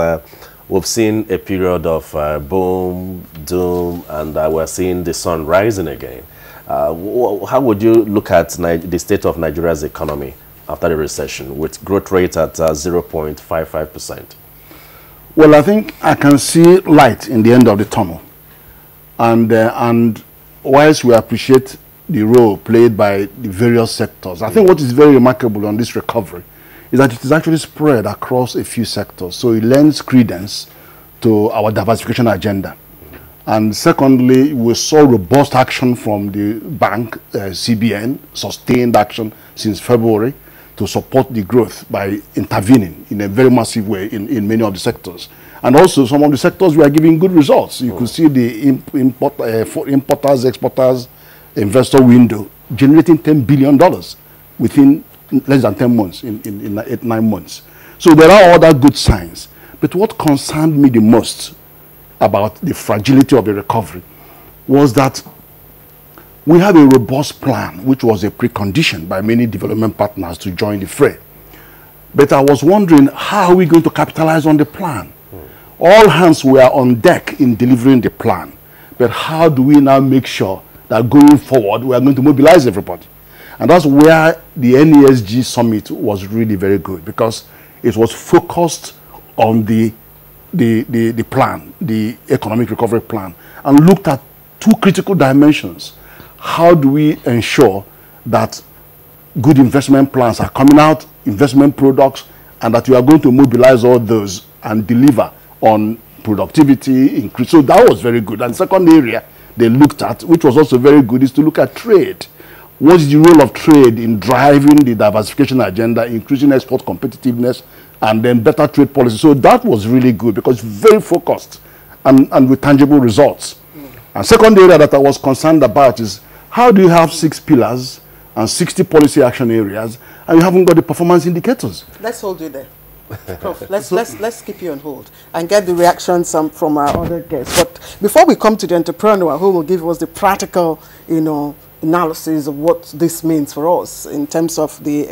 we've seen a period of boom, doom, and we're seeing the sun rising again. How would you look at the state of Nigeria's economy after the recession, with growth rate at 0.55%? Well, I think I can see light in the end of the tunnel. And whilst we appreciate the role played by the various sectors, I think what is very remarkable on this recovery is that it is actually spread across a few sectors. So it lends credence to our diversification agenda. And secondly, we saw robust action from the bank, CBN, sustained action since February to support the growth by intervening in a very massive way in many of the sectors. And also some of the sectors were giving good results. You could see the importers, exporters, investor window generating $10 billion within less than 10 months, in 8-9 months. So there are other good signs. But what concerned me the most about the fragility of the recovery was that we have a robust plan, which was a precondition by many development partners to join the fray. But I was wondering, how are we going to capitalize on the plan? All hands were on deck in delivering the plan. But how do we now make sure that going forward, we are going to mobilize everybody? And that's where the NESG summit was really very good, because it was focused on the plan, the economic recovery plan, and looked at two critical dimensions. How do we ensure that good investment plans are coming out, investment products, and that we are going to mobilize all those and deliver on productivity increase? So that was very good. And the second area they looked at, which was also very good, is to look at trade. What is the role of trade in driving the diversification agenda, increasing export competitiveness, and then better trade policy? So that was really good, because very focused and with tangible results. And second area that I was concerned about is, how do you have 6 pillars and 60 policy action areas, and you haven't got the performance indicators? Let's hold you there. Prof, let's keep you on hold and get the reactions from our other guests. But before we come to the entrepreneur who will give us the practical, analysis of what this means for us in terms of the,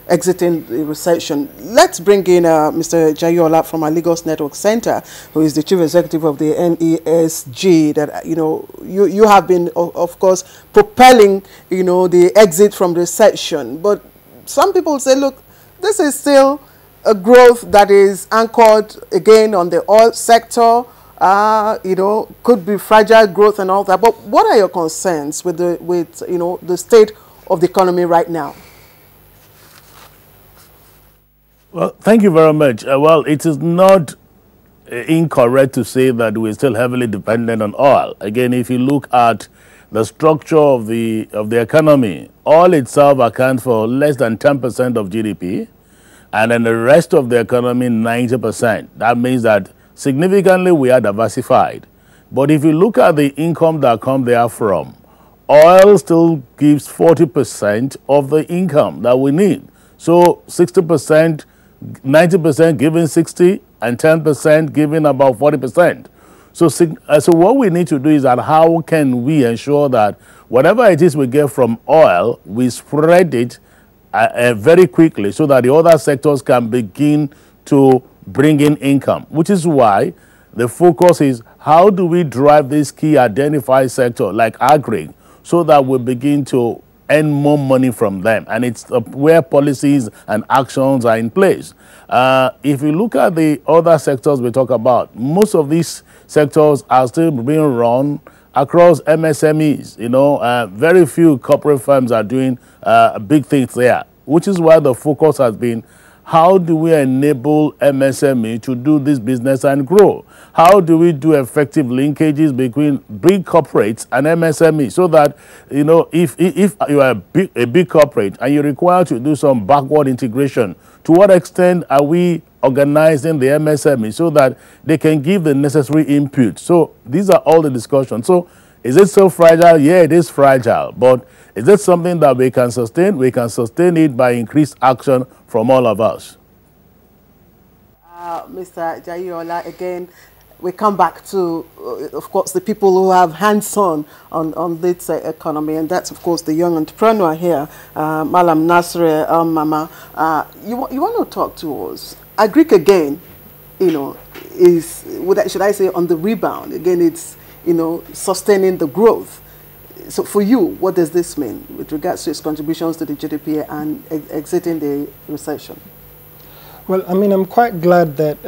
exiting the recession, let's bring in Mr. Jayola from our Lagos Network Center, who is the Chief Executive of the NESG, that, you have been, of course, propelling, the exit from recession. But some people say, look, this is still a growth that is anchored, again, on the oil sector, could be fragile growth and all that. But what are your concerns with the state of the economy right now? Well, thank you very much. Well, it is not incorrect to say that we're still heavily dependent on oil. Again, if you look at the structure of the economy, oil itself accounts for less than 10% of GDP, and then the rest of the economy, 90%. That means that significantly we are diversified. But if you look at the income that comes there from, oil still gives 40% of the income that we need. So 60%, 90% giving 60, and 10% giving about 40%. So what we need to do is that how can we ensure that whatever it is we get from oil, we spread it very quickly so that the other sectors can begin to bring in income, which is why the focus is how do we drive this key identified sector like agri so that we begin to earn more money from them, and it's where policies and actions are in place. If you look at the other sectors we talk about, most of these sectors are still being run across MSMEs. Very few corporate firms are doing big things there, which is why the focus has been how do we enable MSME to do this business and grow? How do we do effective linkages between big corporates and MSME so that, if you are a big corporate and you're required to do some backward integration, to what extent are we organizing the MSME so that they can give the necessary input? So these are all the discussions. So is it so fragile? Yeah, it is fragile. But is it something that we can sustain? We can sustain it by increased action from all of us. Mr. Jayola, again, we come back to, of course, the people who have hands-on on this economy, and that's, of course, the young entrepreneur here, Malam Nasre Mama. You want to talk to us? Agric again you know, is, should I say, on the rebound. Again, it's, you know, sustaining the growth. So for you, what does this mean with regards to its contributions to the GDP and exiting the recession? Well, I mean, I'm quite glad that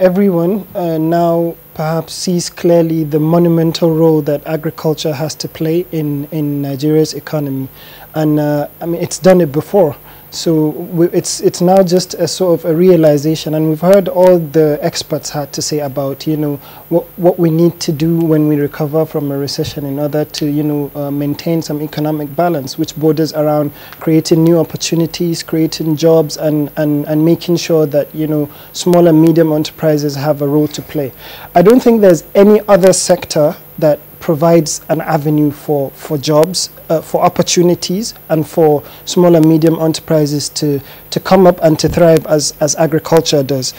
everyone now perhaps sees clearly the monumental role that agriculture has to play in Nigeria's economy. And I mean, it's done it before. So it's now just a sort of a realization, and we've heard all the experts had to say about, you know, what we need to do when we recover from a recession in order to, you know, maintain some economic balance, which borders around creating new opportunities, creating jobs, and making sure that, you know, small and medium enterprises have a role to play. I don't think there's any other sector that provides an avenue for jobs, for opportunities, and for small and medium enterprises to come up and to thrive as agriculture does.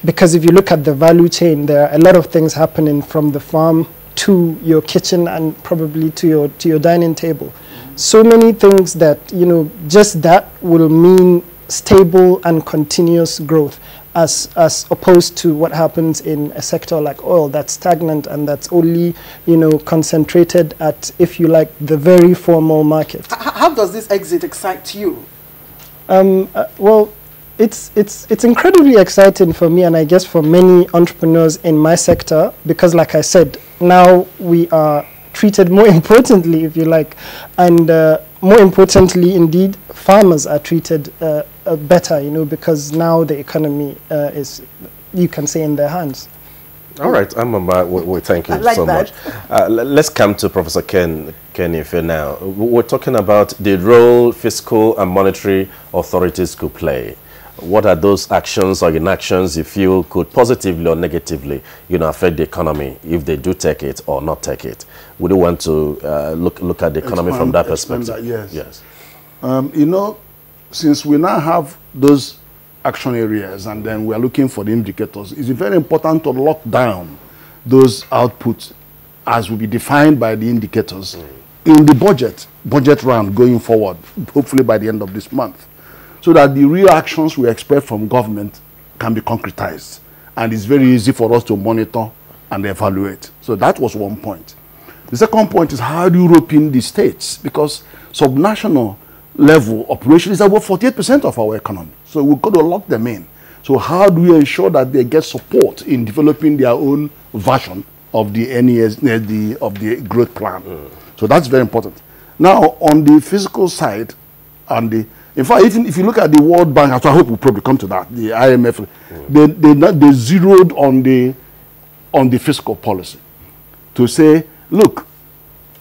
Because if you look at the value chain, there are a lot of things happening from the farm to your kitchen and probably to your dining table. So many things that, you know, just that will mean stable and continuous growth, as opposed to what happens in a sector like oil that's stagnant and that's only, you know, concentrated at, if you like, the very formal market. How does this exit excite you? Well, it's incredibly exciting for me, and I guess for many entrepreneurs in my sector, because like I said, now we are treated more importantly, if you like, and more importantly indeed, farmers are treated better, you know, because now the economy is, you can say, in their hands. All right, we thank you like so that. much. Let's come to Professor Ken Ife now. We're talking about the role fiscal and monetary authorities could play. What are those actions or inactions you feel could positively or negatively, you know, affect the economy if they do take it or not take it? Would you want to look at the economy from that perspective? Yes. You know, since we now have those action areas and then we are looking for the indicators, it's very important to lock down those outputs as will be defined by the indicators in the budget round going forward, hopefully by the end of this month, so that the real actions we expect from government can be concretized. And it's very easy for us to monitor and evaluate. So that was one point. The second point is, how do you rope in the states? Because subnational level operation is about 48% of our economy. So we've got to lock them in. So how do we ensure that they get support in developing their own version of the NES, of the growth plan? So that's very important. Now, on the fiscal side, and in fact, even if you look at the World Bank, I hope we'll probably come to that, the IMF, they zeroed on the fiscal policy to say, look,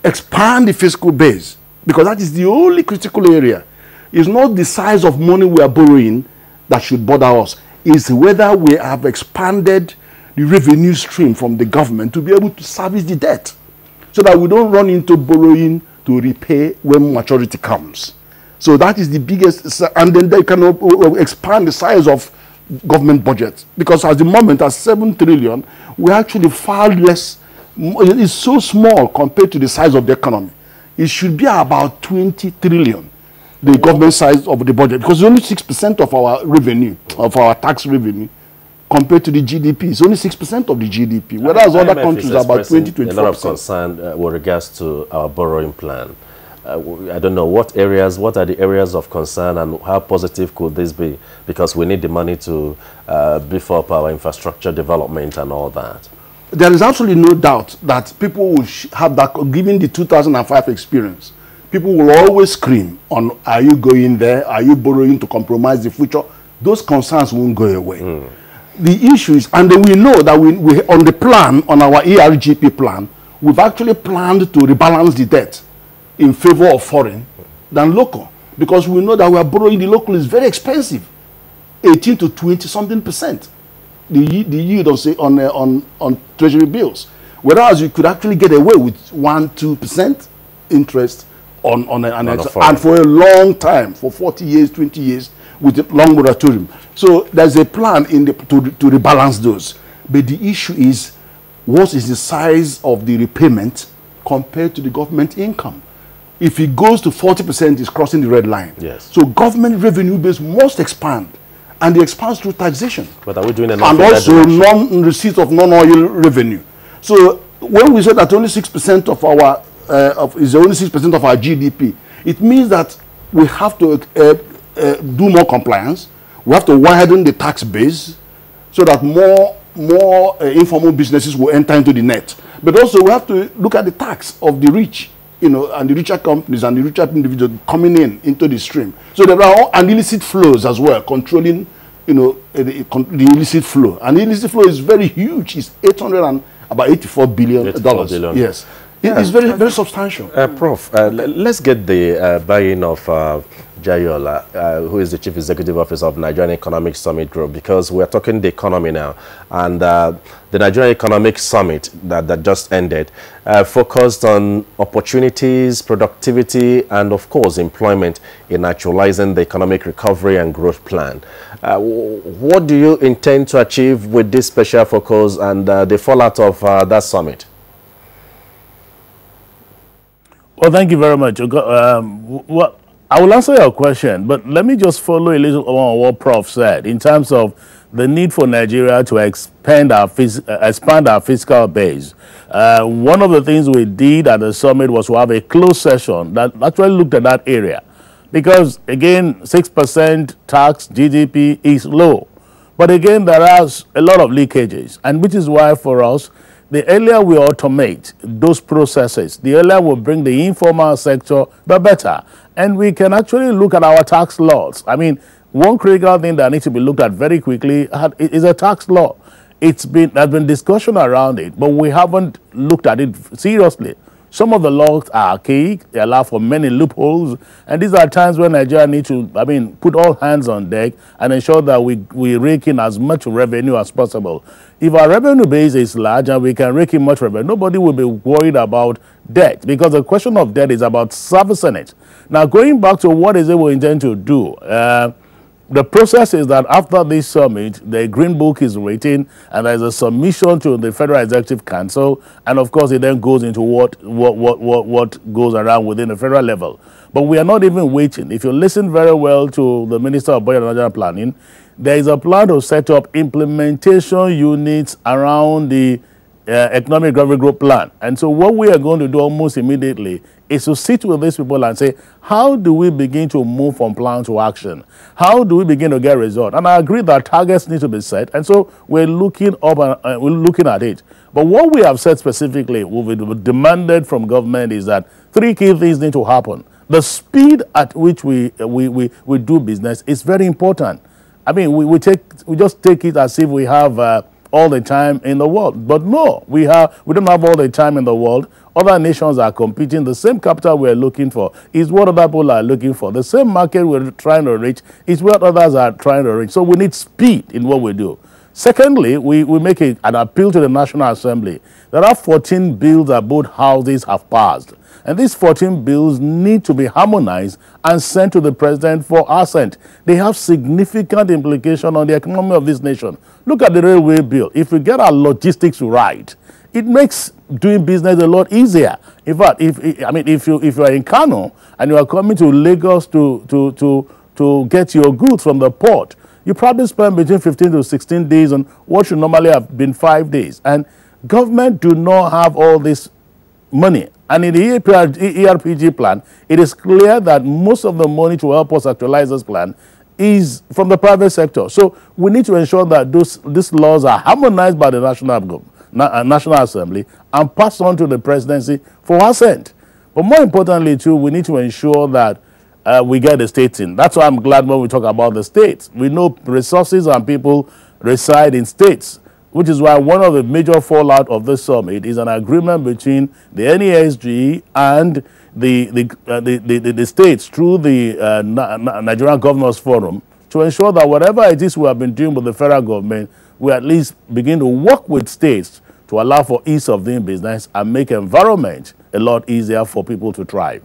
expand the fiscal base, because that is the only critical area. It's not the size of money we are borrowing that should bother us. It's whether we have expanded the revenue stream from the government to be able to service the debt, so that we don't run into borrowing to repay when maturity comes. So that is the biggest, and then they can expand the size of government budgets, because at the moment at 7 trillion, we're actually far less, it's so small compared to the size of the economy. It should be about 20 trillion, the government size of the budget, because it's only 6% of our revenue, of our tax revenue, compared to the GDP. It's only 6% of the GDP, whereas other countries are about 20-24%. A lot of concern with regards to our borrowing plan. I don't know what are the areas of concern, and how positive could this be? Because we need the money to beef up our infrastructure development and all that. There is absolutely no doubt that people will have that, given the 2005 experience, people will always scream on, are you going there? Are you borrowing to compromise the future? Those concerns won't go away. The issue is, and then we know that we on the plan, on our ERGP plan, we've actually planned to rebalance the debt in favor of foreign than local, because we know that we are borrowing, the local is very expensive, 18 to 20 something percent, the yield of, say, on treasury bills, whereas you could actually get away with 1-2% interest and for a long time, for 40 years, 20 years, with a long moratorium. So there's a plan to rebalance those, but the issue is, what is the size of the repayment compared to the government income? If it goes to 40%, it's crossing the red line. Yes. So government revenue base must expand. and the expanse through taxation. But are we doing enough? And also non-receipt of non-oil revenue. So when we say that only 6% of our is only 6% of our GDP, it means that we have to do more compliance. We have to widen the tax base so that more informal businesses will enter into the net. But also we have to look at the tax of the rich, you know, and the richer companies and the richer individuals coming into the stream. So there are all illicit flows as well, controlling, you know, the illicit flow. And the illicit flow is very huge. It's about $84 billion. Yes. Yeah. It's very, very substantial. Prof, let's get the buy-in of Jayola, who is the Chief Executive Officer of Nigerian Economic Summit Group, because we're talking the economy now. And the Nigerian Economic Summit that just ended focused on opportunities, productivity, and of course employment in actualizing the economic recovery and growth plan. What do you intend to achieve with this special focus and the fallout of that summit? Well, thank you very much. Well, I will answer your question, but let me just follow a little on what Prof said in terms of the need for Nigeria to expand our fiscal base. One of the things we did at the summit was to have a closed session that actually looked at that area. Because, again, 6% tax GDP is low. But, again, there are a lot of leakages, and which is why for us, the earlier we automate those processes, the earlier we bring the informal sector, the better. And we can actually look at our tax laws. I mean, one critical thing that needs to be looked at very quickly is a tax law. There's been discussion around it, but we haven't looked at it seriously. Some of the laws are archaic, they allow for many loopholes, and these are times when Nigeria needs to, put all hands on deck and ensure that we rake in as much revenue as possible. If our revenue base is large and we can rake in much revenue, nobody will be worried about debt, because the question of debt is about servicing it. Now, going back to what is it we intend to do, the process is that after this summit, the Green Book is written and there's a submission to the Federal Executive Council, and of course it then goes into what goes around within the federal level. But we are not even waiting. If you listen very well to the Minister of Budget and National Planning, there is a plan to set up implementation units around the Economic Recovery Group plan. And so what we are going to do almost immediately is to sit with these people and say, how do we begin to move from plan to action? How do we begin to get results? And I agree that targets need to be set. And so we're looking up and we're looking at it. But what we have said specifically, what we demanded from government is that 3 key things need to happen. The speed at which we do business is very important. I mean, we just take it as if we have all the time in the world. But no, we don't have all the time in the world. Other nations are competing. The same capital we're looking for is what other people are looking for. The same market we're trying to reach is what others are trying to reach. So we need speed in what we do. Secondly, we make an appeal to the National Assembly. There are 14 bills that both houses have passed. And these 14 bills need to be harmonized and sent to the president for assent. They have significant implication on the economy of this nation. Look at the railway bill. If we get our logistics right, it makes doing business a lot easier. In fact, if you are in Kano and you are coming to Lagos to get your goods from the port, you probably spend between 15 to 16 days on what should normally have been 5 days. And government do not have all this money. And in the ERPG plan, it is clear that most of the money to help us actualize this plan is from the private sector. So we need to ensure that these laws are harmonized by the National Assembly and passed on to the presidency for assent. But more importantly, too, we need to ensure that we get the states in. That's why I'm glad when we talk about the states. We know resources and people reside in states, which is why one of the major fallout of this summit is an agreement between the NESG and the states through the Nigerian Governors Forum to ensure that whatever it is we have been doing with the federal government, we at least begin to work with states to allow for ease of doing business and make environment a lot easier for people to thrive.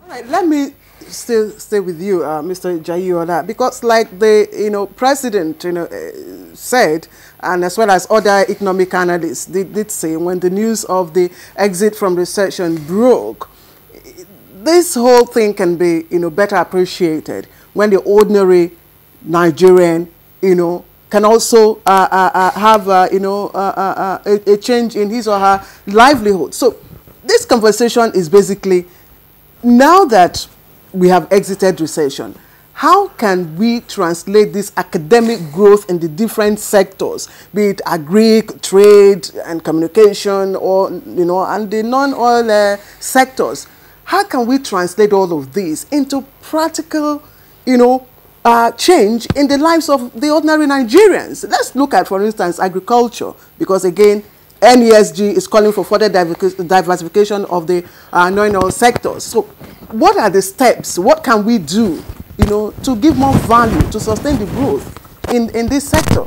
All right, let me still stay with you, Mr. Jayola, because like the president said, and as well as other economic analysts did say, when the news of the exit from the session broke, this whole thing can be better appreciated when the ordinary Nigerian, can also have, a change in his or her livelihood. So this conversation is basically, now that we have exited recession, how can we translate this academic growth in the different sectors, be it agric, trade, and communication, or, and the non-oil sectors? How can we translate all of these into practical, change in the lives of the ordinary Nigerians? Let's look at, for instance, agriculture, because again, NESG is calling for further diversification of the non-oil sectors. So what are the steps? What can we do, to give more value, to sustain the growth in this sector?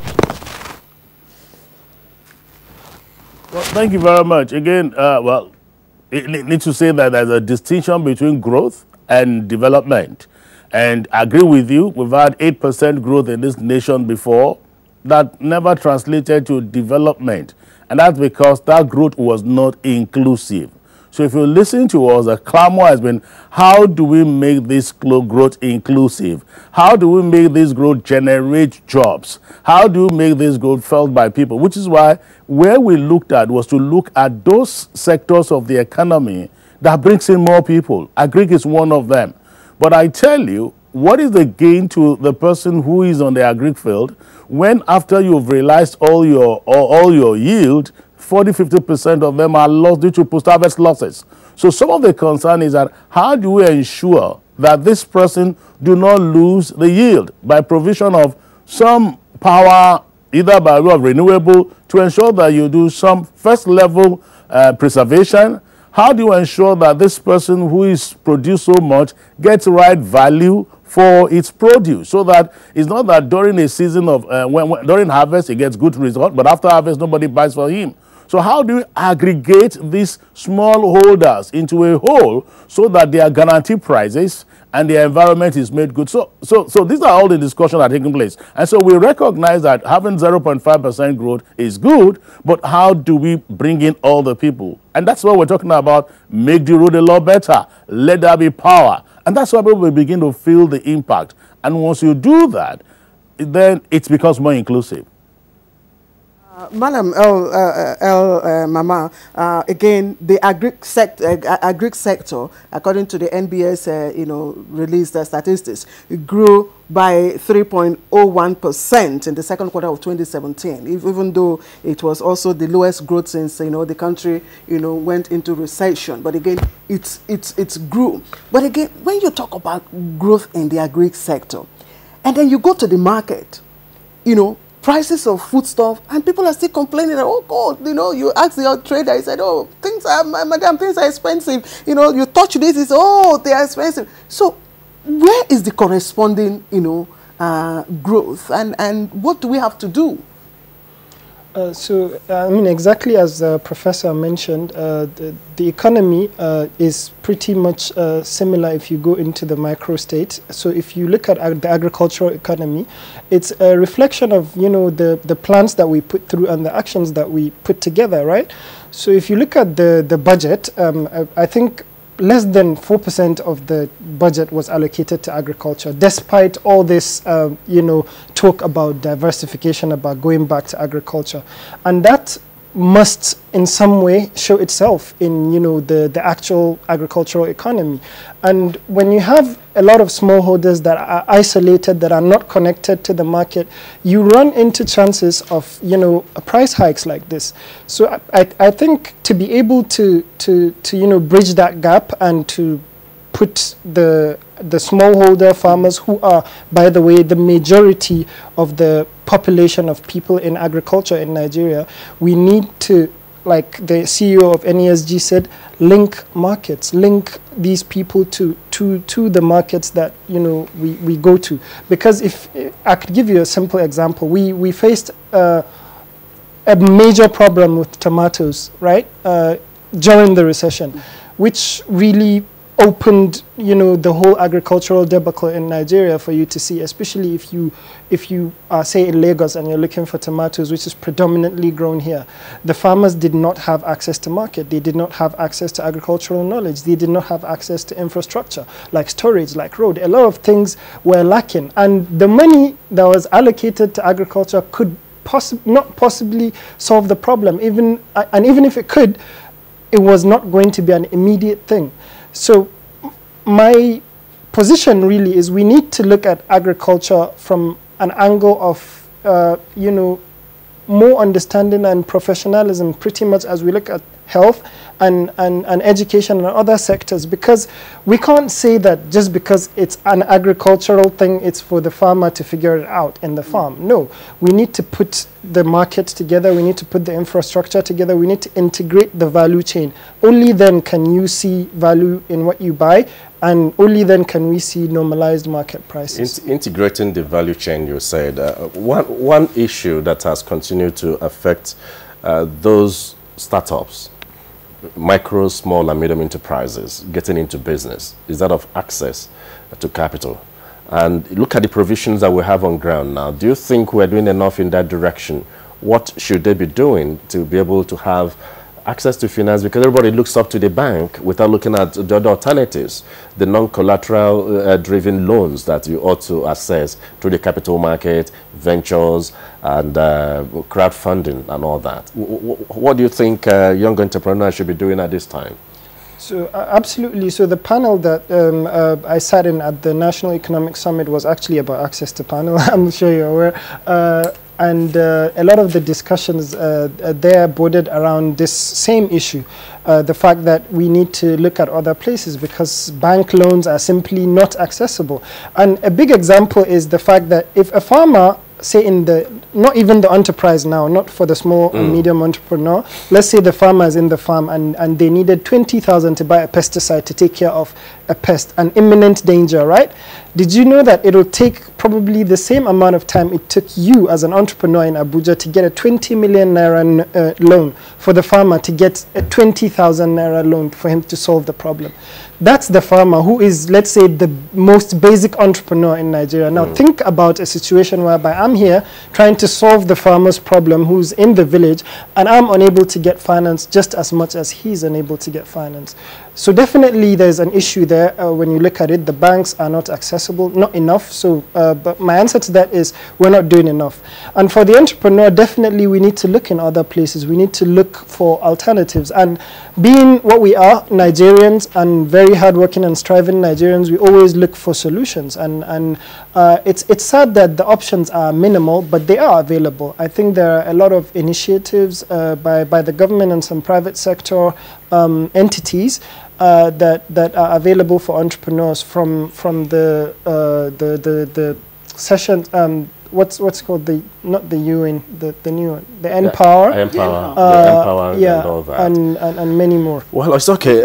Well, thank you very much. Again, it needs to say that there's a distinction between growth and development. And I agree with you, we've had 8% growth in this nation before. That never translated to development. And that's because that growth was not inclusive. So if you listen to us, the clamor has been, how do we make this growth inclusive? How do we make this growth generate jobs? How do we make this growth felt by people? Which is why where we looked at was to look at those sectors of the economy that brings in more people. Agric is one of them. But I tell you, what is the gain to the person who is on the agric field when after you've realized all your yield, 40–50% of them are lost due to post-harvest losses? So some of the concern is that how do we ensure that this person do not lose the yield by provision of some power, either by way of renewable, to ensure that you do some first level preservation? How do you ensure that this person who is produced so much gets right value for its produce, so that it's not that during a season of, during harvest he gets good result, but after harvest nobody buys for him? So how do you aggregate these small holders into a whole so that they are guaranteed prices and the environment is made good? So these are all the discussions that are taking place. And so we recognize that having 0.5% growth is good, but how do we bring in all the people? And that's what we're talking about, make the road a lot better, let there be power. And that's why people will begin to feel the impact. And once you do that, then it becomes more inclusive. Madam Mama, again, the agric sector, according to the NBS, released statistics, it grew by 3.01% in the second quarter of 2017, even though it was also the lowest growth since the country went into recession. But again, it's grew. But again, when you talk about growth in the agric sector, and then you go to the market, prices of foodstuff, and people are still complaining that, oh God, you ask your trader, he said, oh, madam, things are expensive. You touch this, it's, oh, they are expensive. So where is the corresponding, growth, and what do we have to do? Exactly as the professor mentioned, the economy is pretty much similar if you go into the micro state. So if you look at the agricultural economy, it's a reflection of, the plans that we put through and the actions that we put together, right? So if you look at the budget, I think less than 4% of the budget was allocated to agriculture, despite all this, talk about diversification, about going back to agriculture. And that must in some way show itself in, the actual agricultural economy. And when you have a lot of smallholders that are isolated, that are not connected to the market, you run into chances of, price hikes like this. So I think to be able to bridge that gap and to put the smallholder farmers, who are, by the way, the majority of the population of people in agriculture in Nigeria, we need to, like the CEO of NESG said, link markets, link these people to the markets that we go to. Because if I could give you a simple example, we faced a major problem with tomatoes, right, during the recession, which really opened, you know, the whole agricultural debacle in Nigeria for you to see, especially if you are, say, in Lagos and you're looking for tomatoes, which is predominantly grown here. The farmers did not have access to market. They did not have access to agricultural knowledge. They did not have access to infrastructure, like storage, like road. A lot of things were lacking. And the money that was allocated to agriculture could not possibly solve the problem. And even if it could, it was not going to be an immediate thing. So my position really is we need to look at agriculture from an angle of, you know, more understanding and professionalism, pretty much as we look at health and education and other sectors, because we can't say that just because it's an agricultural thing, it's for the farmer to figure it out in the farm. No, we need to put the market together, we need to put the infrastructure together, we need to integrate the value chain. Only then can you see value in what you buy, and only then can we see normalized market prices. Integrating the value chain, you said. One issue that has continued to affect those startups, micro, small and medium enterprises getting into business, is that of access to capital. And look at the provisions that we have on ground now. Do you think we're doing enough in that direction? What should they be doing to be able to have access to finance? Because everybody looks up to the bank without looking at the other alternatives, the non-collateral driven loans that you ought to access through the capital market, ventures and crowdfunding and all that. What do you think young entrepreneurs should be doing at this time? So absolutely. So the panel that I sat in at the National Economic Summit was actually about access to panel. I'm sure you're aware. And a lot of the discussions there bordered around this same issue, the fact that we need to look at other places because bank loans are simply not accessible. And a big example is the fact that if a farmer, say in the, not even the enterprise now, not for the small and medium entrepreneur, let's say the farmer is in the farm and they needed 20,000 to buy a pesticide to take care of a pest, an imminent danger, right? Did you know that it'll take probably the same amount of time it took you as an entrepreneur in Abuja to get a 20 million naira loan for the farmer to get a 20,000 naira loan for him to solve the problem? That's the farmer who is, let's say, the most basic entrepreneur in Nigeria. Now think about a situation whereby I'm here trying to solve the farmer's problem who's in the village and I'm unable to get finance just as much as he's unable to get finance. So definitely there's an issue there when you look at it. The banks are not accessible, not enough. So, but my answer to that is we're not doing enough. And for the entrepreneur, definitely we need to look in other places. We need to look for alternatives. And being what we are, Nigerians, and very hardworking and striving Nigerians, we always look for solutions. And it's sad that the options are minimal, but they are available. I think there are a lot of initiatives by the government and some private sector entities that are available for entrepreneurs from the session. What's called the, not the UN, the new one, the Empower. Empower yeah, and all that. And many more. Well, it's okay.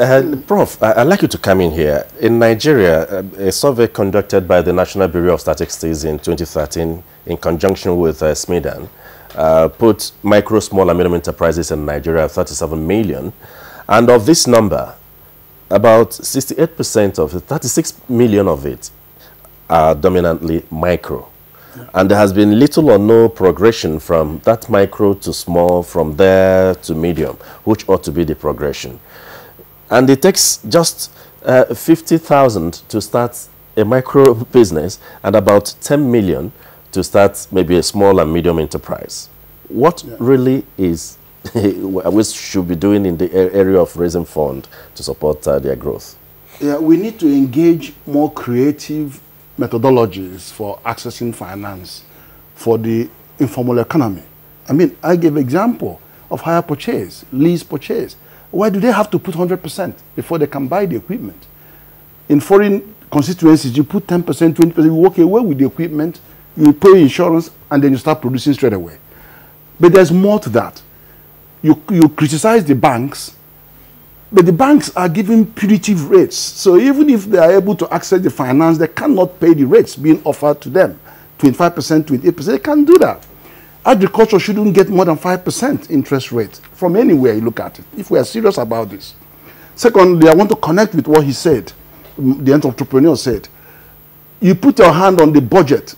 Prof, I'd like you to come in here. In Nigeria, a survey conducted by the National Bureau of Statistics in 2013 in conjunction with SMIDAN put micro, small and medium enterprises in Nigeria at 37 million. And of this number, about 68% of it, 36 million of it, are dominantly micro. And there has been little or no progression from that micro to small, from there to medium, which ought to be the progression. And it takes just 50,000 to start a micro business and about 10 million to start maybe a small and medium enterprise. What really is we should be doing in the area of raising funds to support their growth? Yeah, we need to engage more creative methodologies for accessing finance for the informal economy. I mean, I gave an example of hire purchase, lease purchase. Why do they have to put 100% before they can buy the equipment? In foreign constituencies, you put 10%, 20%, you walk away with the equipment, you pay insurance, and then you start producing straight away. But there's more to that. You criticize the banks, but the banks are giving punitive rates. So even if they are able to access the finance, they cannot pay the rates being offered to them. 25%, 28%, they can't do that. Agriculture shouldn't get more than 5% interest rate from anywhere you look at it, if we are serious about this. Secondly, I want to connect with what he said. the entrepreneur said, you put your hand on the budget.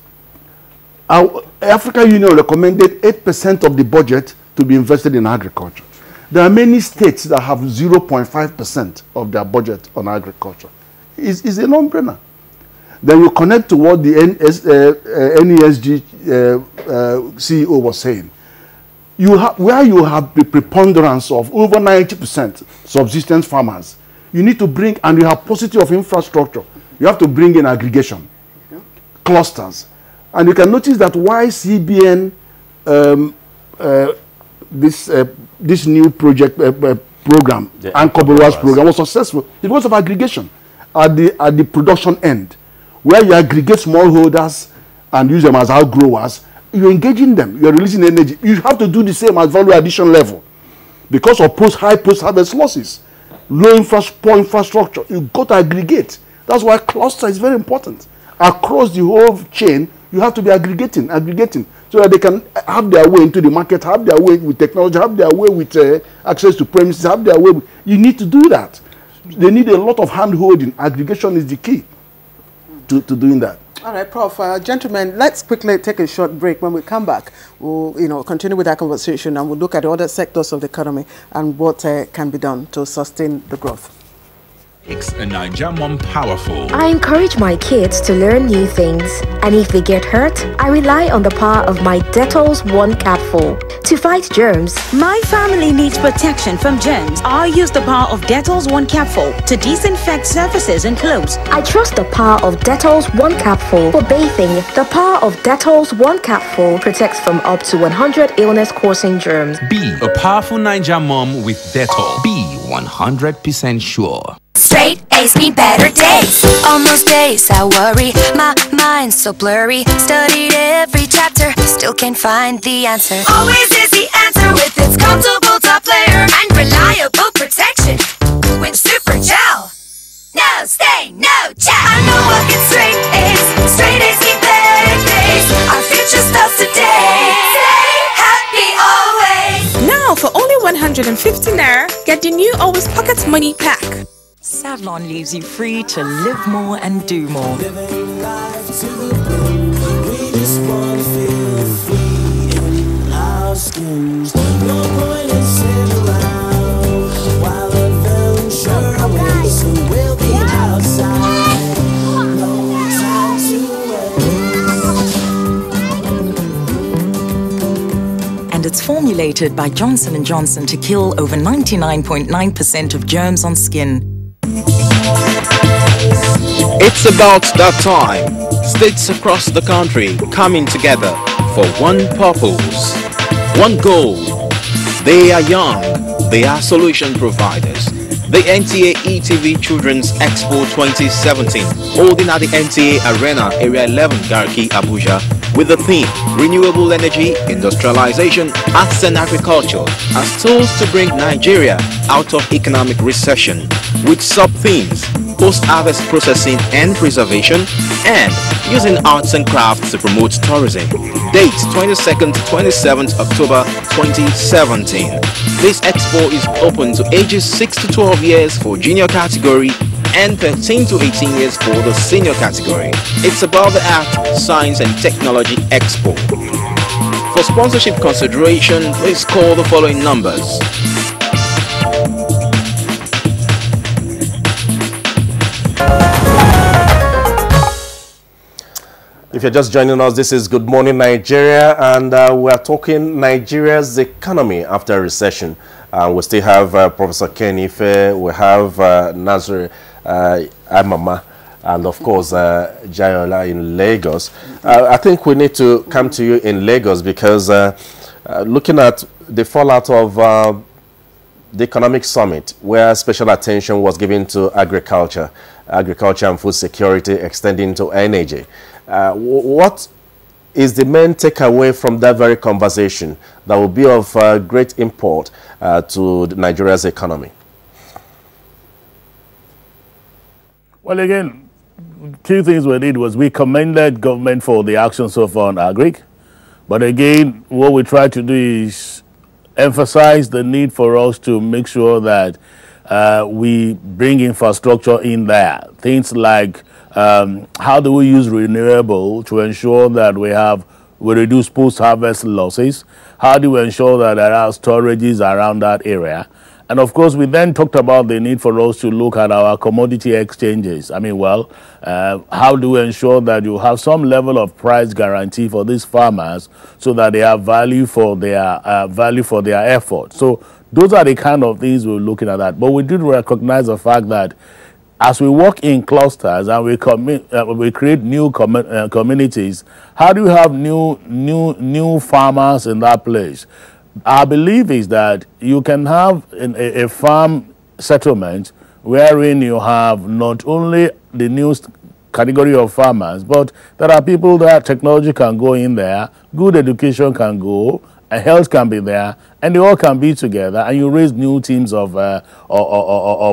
Our African Union recommended 8% of the budget to be invested in agriculture. There are many states that have 0.5% of their budget on agriculture. It's a no-brainer. Then you connect to what the NESG CEO was saying. Where you have the preponderance of over 90% subsistence farmers, you need to bring, and you have paucity of infrastructure, you have to bring in aggregation, clusters. And you can notice that why CBN, this new project program, Anchor Borrowers program, was successful. It was of aggregation at the production end, where you aggregate smallholders and use them as outgrowers. You're engaging them, you're releasing energy. You have to do the same at value addition level. Because of high post-harvest losses, poor infrastructure, you've got to aggregate. That's why cluster is very important. Across the whole chain, you have to be aggregating, so that they can have their way into the market, have their way with technology, have their way with access to premises, have their way. You need to do that. They need a lot of hand-holding. Aggregation is the key to doing that. All right, Prof. Gentlemen, let's quickly take a short break. When we come back, we'll continue with our conversation, and we'll look at other sectors of the economy and what can be done to sustain the growth. Makes a Niger mom powerful. I encourage my kids to learn new things, and if they get hurt, I rely on the power of my Dettol's 1 capful to fight germs. My family needs protection from germs. I use the power of Dettol's 1 capful to disinfect surfaces and clothes. I trust the power of Dettol's 1 capful for bathing. The power of Dettol's 1 capful protects from up to 100 illness-causing germs. Be a powerful Niger mom with Dettol. Be 100% sure. Straight A's mean better days. On those days I worry, my mind's so blurry. Studied every chapter, still can't find the answer. Always is the answer with its comfortable top layer and reliable protection with Super Gel. No stain, no check. I know I'll get straight A's. Straight A's mean better days. Our future starts today. Stay happy always. Now for only 150 naira, get the new Always Pocket Money Pack. Savlon leaves you free to live more and do more. Living life to the brim. We just wanna feel free in our skins. No point in sitting around while adventure awaits. So we'll be outside. No time to wait. And it's formulated by Johnson & Johnson to kill over 99.9% of germs on skin. It's about that time. States across the country coming together for one purpose, one goal. They are young, they are solution providers. The NTA ETV Children's Expo 2017, holding at the NTA Arena, Area 11, Garki, Abuja, with the theme Renewable Energy, Industrialization, Arts and Agriculture as tools to bring Nigeria out of economic recession, with sub-themes post-harvest processing and preservation, and using arts and crafts to promote tourism. Date 22nd to 27th October 2017. This expo is open to ages 6 to 12 years for junior category and 13 to 18 years for the senior category. It's about the Art, Science and Technology Expo. For sponsorship consideration, please call the following numbers. If you're just joining us, this is Good Morning Nigeria, and we're talking Nigeria's economy after a recession. We still have Professor Ken Ife, we have Nazir Amama, and of course Jayola in Lagos. I think we need to come to you in Lagos because looking at the fallout of the economic summit, where special attention was given to agriculture and food security, extending to energy. What is the main takeaway from that very conversation that will be of great import to Nigeria's economy? Well, again, two things we did was we commended government for the action so far on agric. But again, what we try to do is emphasize the need for us to make sure that we bring infrastructure in there. Things like how do we use renewable to ensure that we reduce post-harvest losses? How do we ensure that there are storages around that area? And of course, we then talked about the need for us to look at our commodity exchanges. I mean, well, how do we ensure that you have some level of price guarantee for these farmers so that they have value for their effort? So those are the kind of things we're looking at that. But we did recognize the fact that as we work in clusters and we create new communities, how do you have new farmers in that place? Our belief is that you can have a farm settlement wherein you have not only the new category of farmers, but there are people that technology can go in there, good education can go, and health can be there, and they all can be together, and you raise new teams of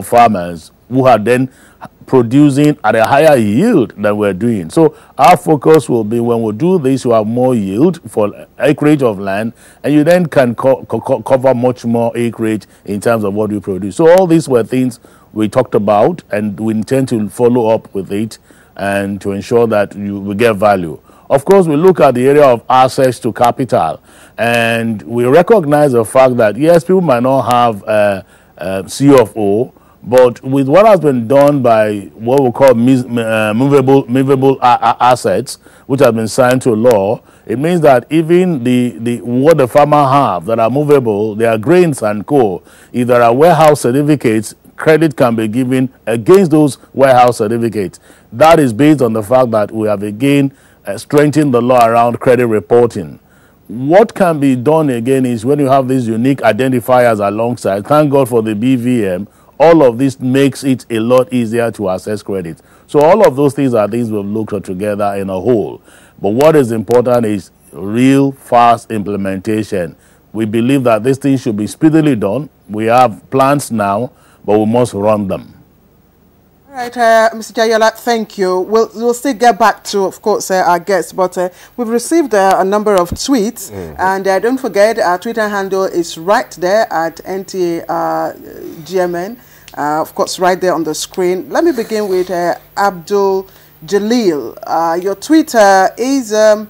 farmers who are then producing at a higher yield than we're doing. So our focus will be when we do this, you have more yield for acreage of land, and you then can cover much more acreage in terms of what we produce. So all these were things we talked about, and we intend to follow up with it and to ensure that we get value. Of course, we look at the area of access to capital, and we recognize the fact that, yes, people might not have CFO, but with what has been done by what we call movable assets, which have been signed to law, it means that even what the farmer have that are movable, they are grains and co. If there are warehouse certificates, credit can be given against those warehouse certificates. That is based on the fact that we have again strengthened the law around credit reporting. What can be done again is when you have these unique identifiers alongside, thank God for the BVM, all of this makes it a lot easier to access credit. So all of those things are things we've looked at together in a whole. But what is important is real fast implementation. We believe that this thing should be speedily done. We have plans now, but we must run them. All right, Mr. Jayola, thank you. We'll still get back to, of course, our guests, but we've received a number of tweets, and don't forget, our Twitter handle is right there at NTA GMN, of course, right there on the screen. Let me begin with Abdul Jalil. Your Twitter is that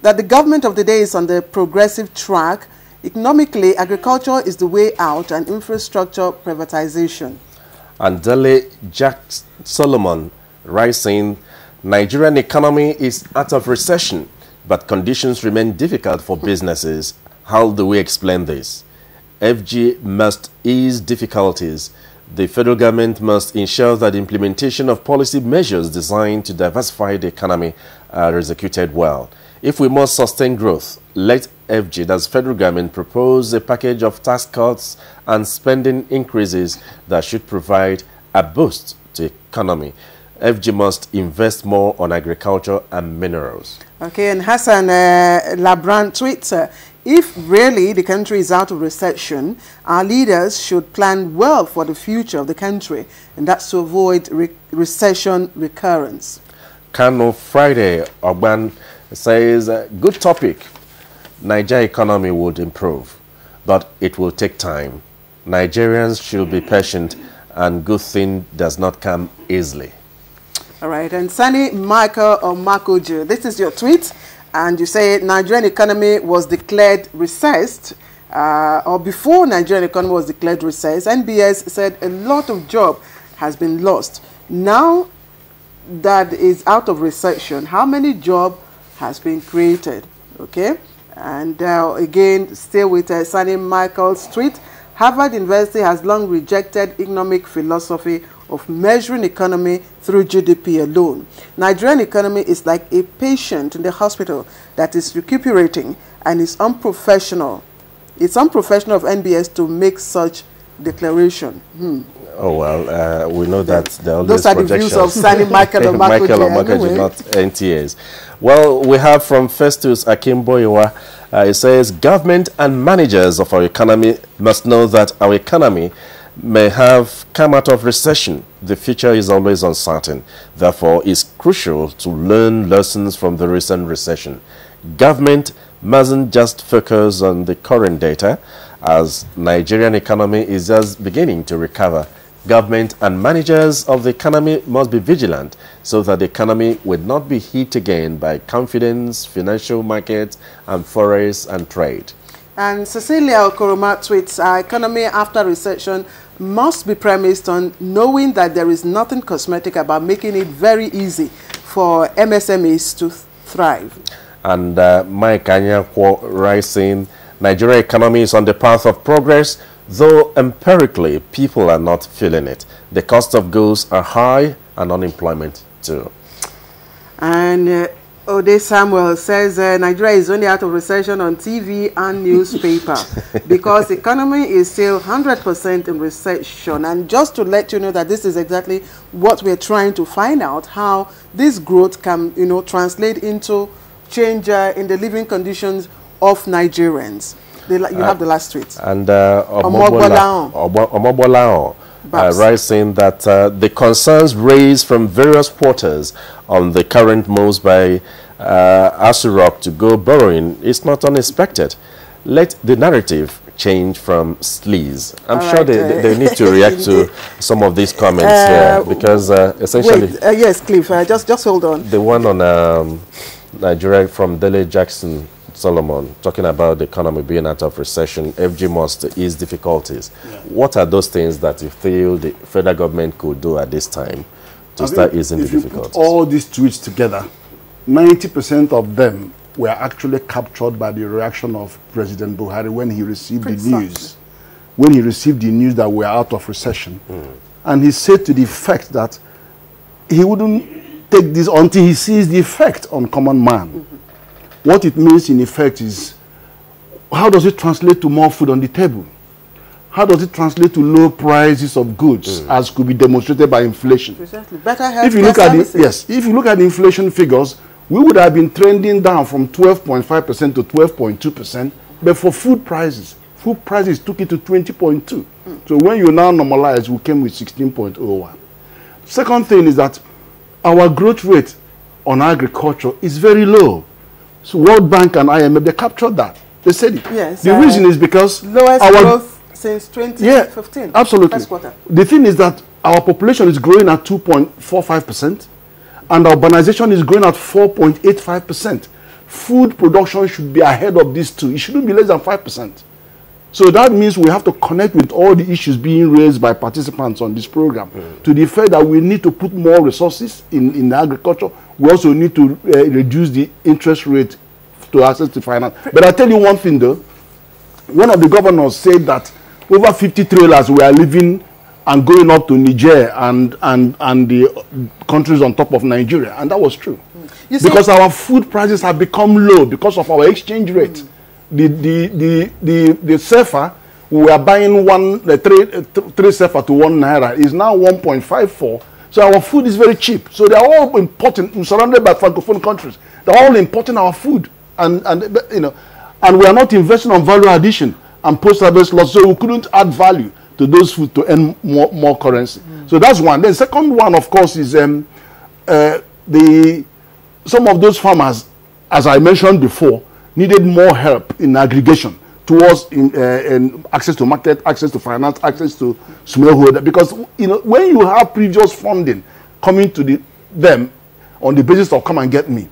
the government of the day is on the progressive track. Economically, agriculture is the way out, and infrastructure privatization. And Dele Jack Solomon rising, Nigerian economy is out of recession, but conditions remain difficult for businesses. How do we explain this? FG must ease difficulties. The federal government must ensure that the implementation of policy measures designed to diversify the economy are executed well. If we must sustain growth, let FG, that's federal government, propose a package of tax cuts and spending increases that should provide a boost to the economy. FG must invest more on agriculture and minerals. Okay, and Hassan Labran tweets, if really the country is out of recession, our leaders should plan well for the future of the country, and that's to avoid recession recurrence. Kano Friday, Ogban says, good topic. Nigeria economy would improve, but it will take time. Nigerians should be patient, and good thing does not come easily. All right, and Sunny Michael or Makoju, this is your tweet, and you say Nigerian economy was declared recessed, or before Nigerian economy was declared recessed, NBS said a lot of job has been lost. Now that is out of recession, how many job has been created? Okay. And again, still with Sunny Michael's tweet, Harvard University has long rejected economic philosophy of measuring economy through GDP alone. Nigerian economy is like a patient in the hospital that is recuperating, and is unprofessional. It's unprofessional of NBS to make such declaration. Oh, well, we know that there are those are the views of Sunny Michael or Michael Omakoji, not NTAs. Well, we have from Festus Akimboyewa, it says, government and managers of our economy must know that our economy may have come out of recession. The future is always uncertain. Therefore, it's crucial to learn lessons from the recent recession. Government mustn't just focus on the current data, as Nigerian economy is just beginning to recover. Government and managers of the economy must be vigilant so that the economy will not be hit again by confidence, financial markets, and forex and trade. And Cecilia Okoroma tweets, our economy after recession must be premised on knowing that there is nothing cosmetic about making it very easy for MSMEs to thrive. And Mike Anyakwo rising, Nigeria economy is on the path of progress, though empirically people are not feeling it. The cost of goods are high and unemployment too. And Ode Samuel says Nigeria is only out of recession on TV and newspaper because the economy is still 100% in recession. And just to let you know that this is exactly what we're trying to find out, how this growth can, translate into change in the living conditions of Nigerians. You have the last tweet. And Omobolao writing that the concerns raised from various quarters on the current moves by Asurok to go borrowing is not unexpected. Let the narrative change from sleaze. I'm sure they need to react to some of these comments here because essentially... Wait, yes, Cliff, just hold on. The one on Nigeria from Dele Jackson Solomon, talking about the economy being out of recession, FG must ease difficulties. Yeah. What are those things that you feel the federal government could do at this time to start easing the difficulties? If you put all these tweets together, 90% of them were actually captured by the reaction of President Buhari when he received the news. When he received the news that we are out of recession. And he said to the effect that he wouldn't take this until he sees the effect on common man. What it means in effect is, how does it translate to more food on the table? How does it translate to low prices of goods, as could be demonstrated by inflation? Precisely. Better health if you look at if you look at the inflation figures, we would have been trending down from 12.5% to 12.2%, but for food prices took it to 20.2. So when you now normalize, we came with 16.01. Second thing is that our growth rate on agriculture is very low. So World Bank and IMF, they captured that. They said it. Yes, the reason is because lowest growth since 2015. Yeah, absolutely. First quarter. The thing is that our population is growing at 2.45%, and our urbanization is growing at 4.85%. Food production should be ahead of these two. It shouldn't be less than 5%. So that means we have to connect with all the issues being raised by participants on this program to the effect that we need to put more resources in agriculture. We also need to reduce the interest rate to access to finance. But I tell you one thing though, one of the governors said that over 50 trailers were leaving and going up to Niger and the countries on top of Nigeria, and that was true. Because our food prices have become low because of our exchange rate. The sefer, we were buying three sefer to 1 naira, is now 1.54. So our food is very cheap. So they are all importing, surrounded by francophone countries. They are all importing our food, and we are not investing on value addition and post-harvest loss. So we couldn't add value to those food to earn more currency. So that's one. The second one, of course, is some of those farmers, as I mentioned before, needed more help in aggregation towards in access to market, access to finance, access to smallholder. Because when you have previous funding coming to them on the basis of come and get me,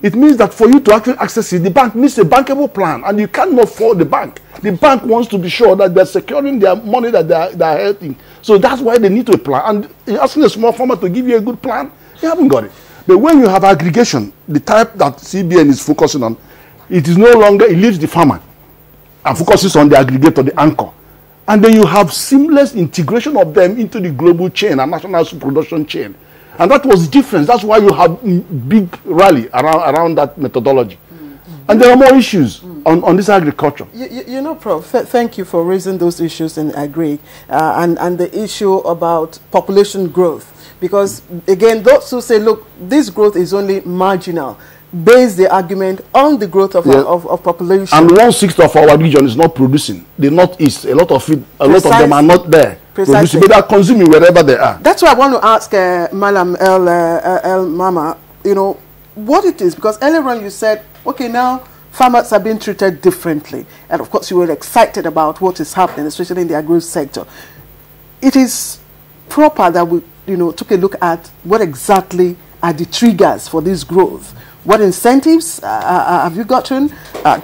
it means that for you to actually access it, the bank needs a bankable plan, and you cannot fault the bank. The bank wants to be sure that they're securing their money that they're helping. So that's why they need to plan. And you're asking a small farmer to give you a good plan, you haven't got it. But when you have aggregation, the type that CBN is focusing on, it is no longer, it leaves the farmer and focuses on the aggregator, the anchor. And then you have seamless integration of them into the global chain and national production chain. And that was the difference. That's why you have big rally around that methodology. And there are more issues on this agriculture. Prof, thank you for raising those issues in agri and the issue about population growth. Because, again, those who say, look, this growth is only marginal, base the argument on the growth of population. And 1/6 of our region is not producing. The northeast, a lot of them are not there producing, but they are consuming wherever they are. That's why I want to ask Malam El Mama, what it is, because earlier on you said, okay, now farmers are being treated differently, and of course you were excited about what is happening, especially in the agri sector. It is proper that we, took a look at what exactly are the triggers for this growth. What incentives have you gotten?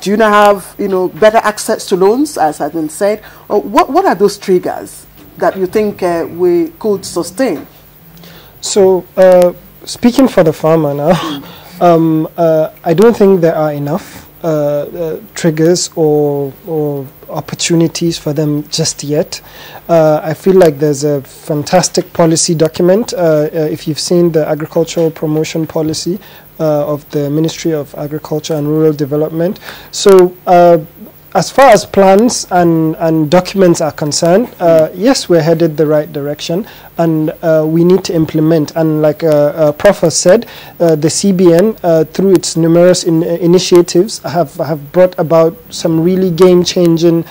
Do you now have, better access to loans, as has been said? Or what are those triggers that you think we could sustain? So, speaking for the farmer now, I don't think there are enough triggers or opportunities for them just yet. I feel like there's a fantastic policy document. If you've seen the agricultural promotion policy of the Ministry of Agriculture and Rural Development. So as far as plans and documents are concerned, yes, we're headed the right direction, and we need to implement. And like Prof has said, the CBN, through its numerous initiatives, have brought about some really game-changing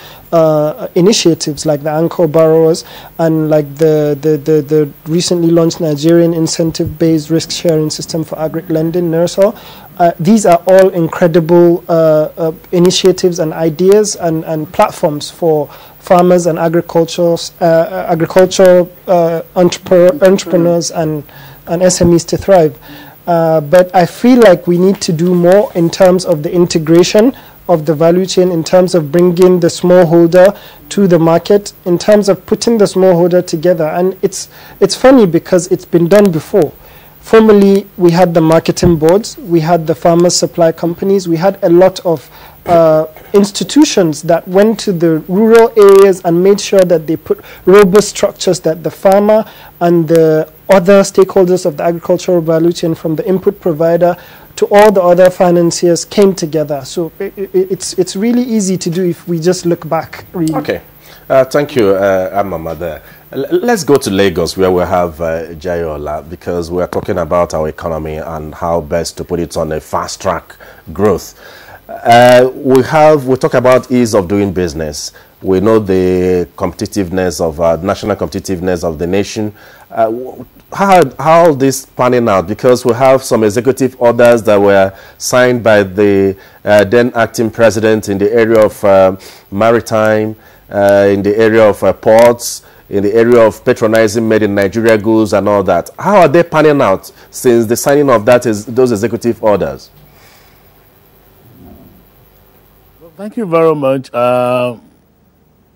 initiatives, like the Anchor Borrowers and like the recently launched Nigerian incentive-based risk-sharing system for agri-lending, NERSAL. These are all incredible initiatives and ideas and platforms for farmers and agricultural entrepreneurs and SMEs to thrive. But I feel like we need to do more in terms of the integration of the value chain, in terms of bringing the smallholder to the market, in terms of putting the smallholder together. And it's funny because it's been done before. Formerly, we had the marketing boards, we had the farmers' supply companies, we had a lot of institutions that went to the rural areas and made sure that they put robust structures that the farmer and the other stakeholders of the agricultural value chain, from the input provider to all the other financiers, came together. So it's really easy to do if we just look back. Really. Okay. Thank you, Amama there. Let's go to Lagos, where we have Jayola, because we're talking about our economy and how best to put it on a fast track growth. We talk about ease of doing business. We know the competitiveness of national competitiveness of the nation. How this panning out? Because we have some executive orders that were signed by the then acting president in the area of maritime, in the area of ports, in the area of patronizing made in Nigeria goods and all that. How are they panning out since the signing of those executive orders? Well, thank you very much. The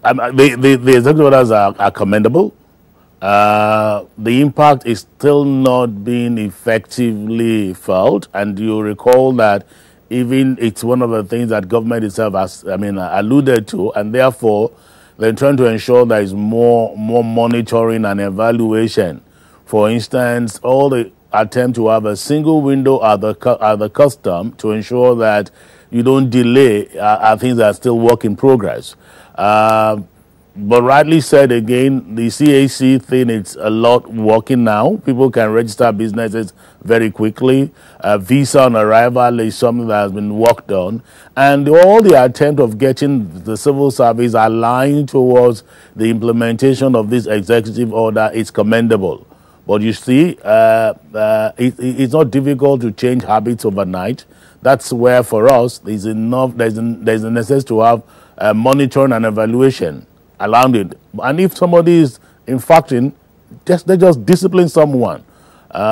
executive orders are commendable. The impact is still not being effectively felt, and you recall that even it's one of the things that government itself has, alluded to, and therefore they're trying to ensure there is more monitoring and evaluation. For instance, all the attempt to have a single window at the custom to ensure that you don't delay things that are still work in progress. But rightly said again, the CAC thing, it's a lot working now. People can register businesses very quickly. Visa on arrival is something that has been worked on. And all the attempt of getting the civil service aligned towards the implementation of this executive order is commendable. But you see, it's not difficult to change habits overnight. That's where, for us, there's a necessity to have monitoring and evaluation around it. And if somebody is infracting, they just discipline someone.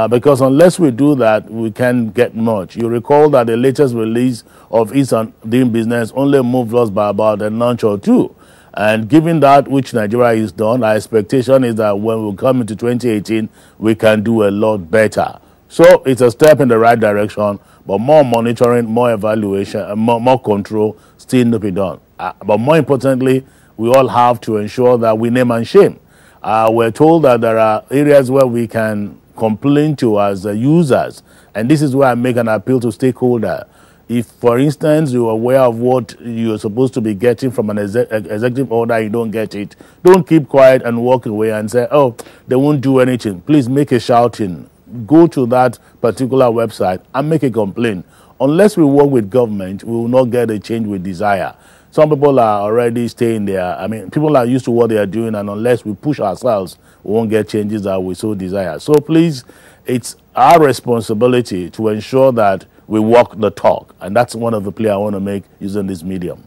Because unless we do that, we can't get much. You recall that the latest release of Ease on Doing Business only moved us by about a notch or two. And given that which Nigeria is done, our expectation is that when we come into 2018, we can do a lot better. So it's a step in the right direction, but more monitoring, more evaluation, and more control still need to be done. But more importantly, we all have to ensure that we name and shame. We're told that there are areas where we can complain to as users, and this is where I make an appeal to stakeholders. If, for instance, you're aware of what you're supposed to be getting from an executive order, you don't get it, don't keep quiet and walk away and say, oh, they won't do anything. Please make a shouting. Go to that particular website and make a complaint. Unless we work with government, we will not get the change we desire. Some people are already staying there. People are used to what they are doing, and unless we push ourselves, we won't get changes that we so desire. So please, it's our responsibility to ensure that we walk the talk, and that's one of the play I want to make using this medium.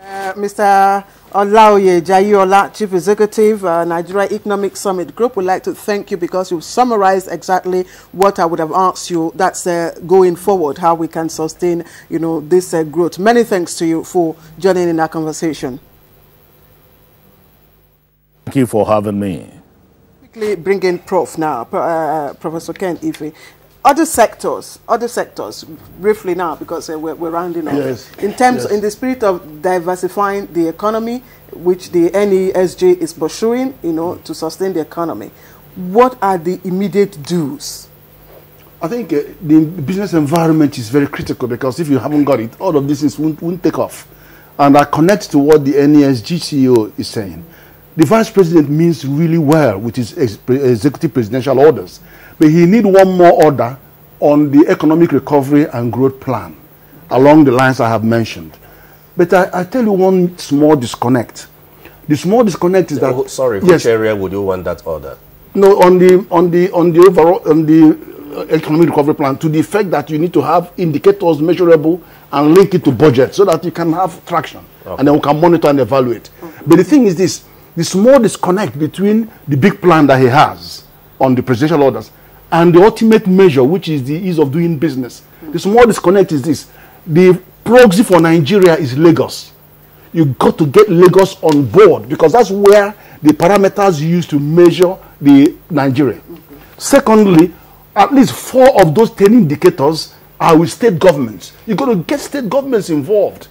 Mr. Olaoye Jayola, Chief Executive, Nigeria Economic Summit Group, would like to thank you because you've summarized exactly what I would have asked you. That's going forward, how we can sustain, this growth. Many thanks to you for joining in our conversation. Thank you for having me. Quickly bring in Prof now, Professor Ken Ife. Other sectors, briefly now, because we're rounding off. Yes. In the spirit of diversifying the economy, which the NESJ is pursuing, to sustain the economy, what are the immediate do's? I think the business environment is very critical, because if you haven't got it, all of this won't take off. And I connect to what the NESG CEO is saying. The Vice President means really well with his executive presidential orders. But he need one more order on the economic recovery and growth plan along the lines I have mentioned. But I tell you one small disconnect. The small disconnect is that... Sorry, which area would you want that order? No, on the overall economic recovery plan, to the effect that you need to have indicators measurable and link it to budget so that you can have traction. Okay. And then we can monitor and evaluate. Okay. But the thing is this, the small disconnect between the big plan that he has on the presidential orders and the ultimate measure, which is the ease of doing business. The small disconnect is this. The proxy for Nigeria is Lagos. You've got to get Lagos on board, because that's where the parameters used to measure the Nigeria. Secondly, at least 4 of those 10 indicators are with state governments. You've got to get state governments involved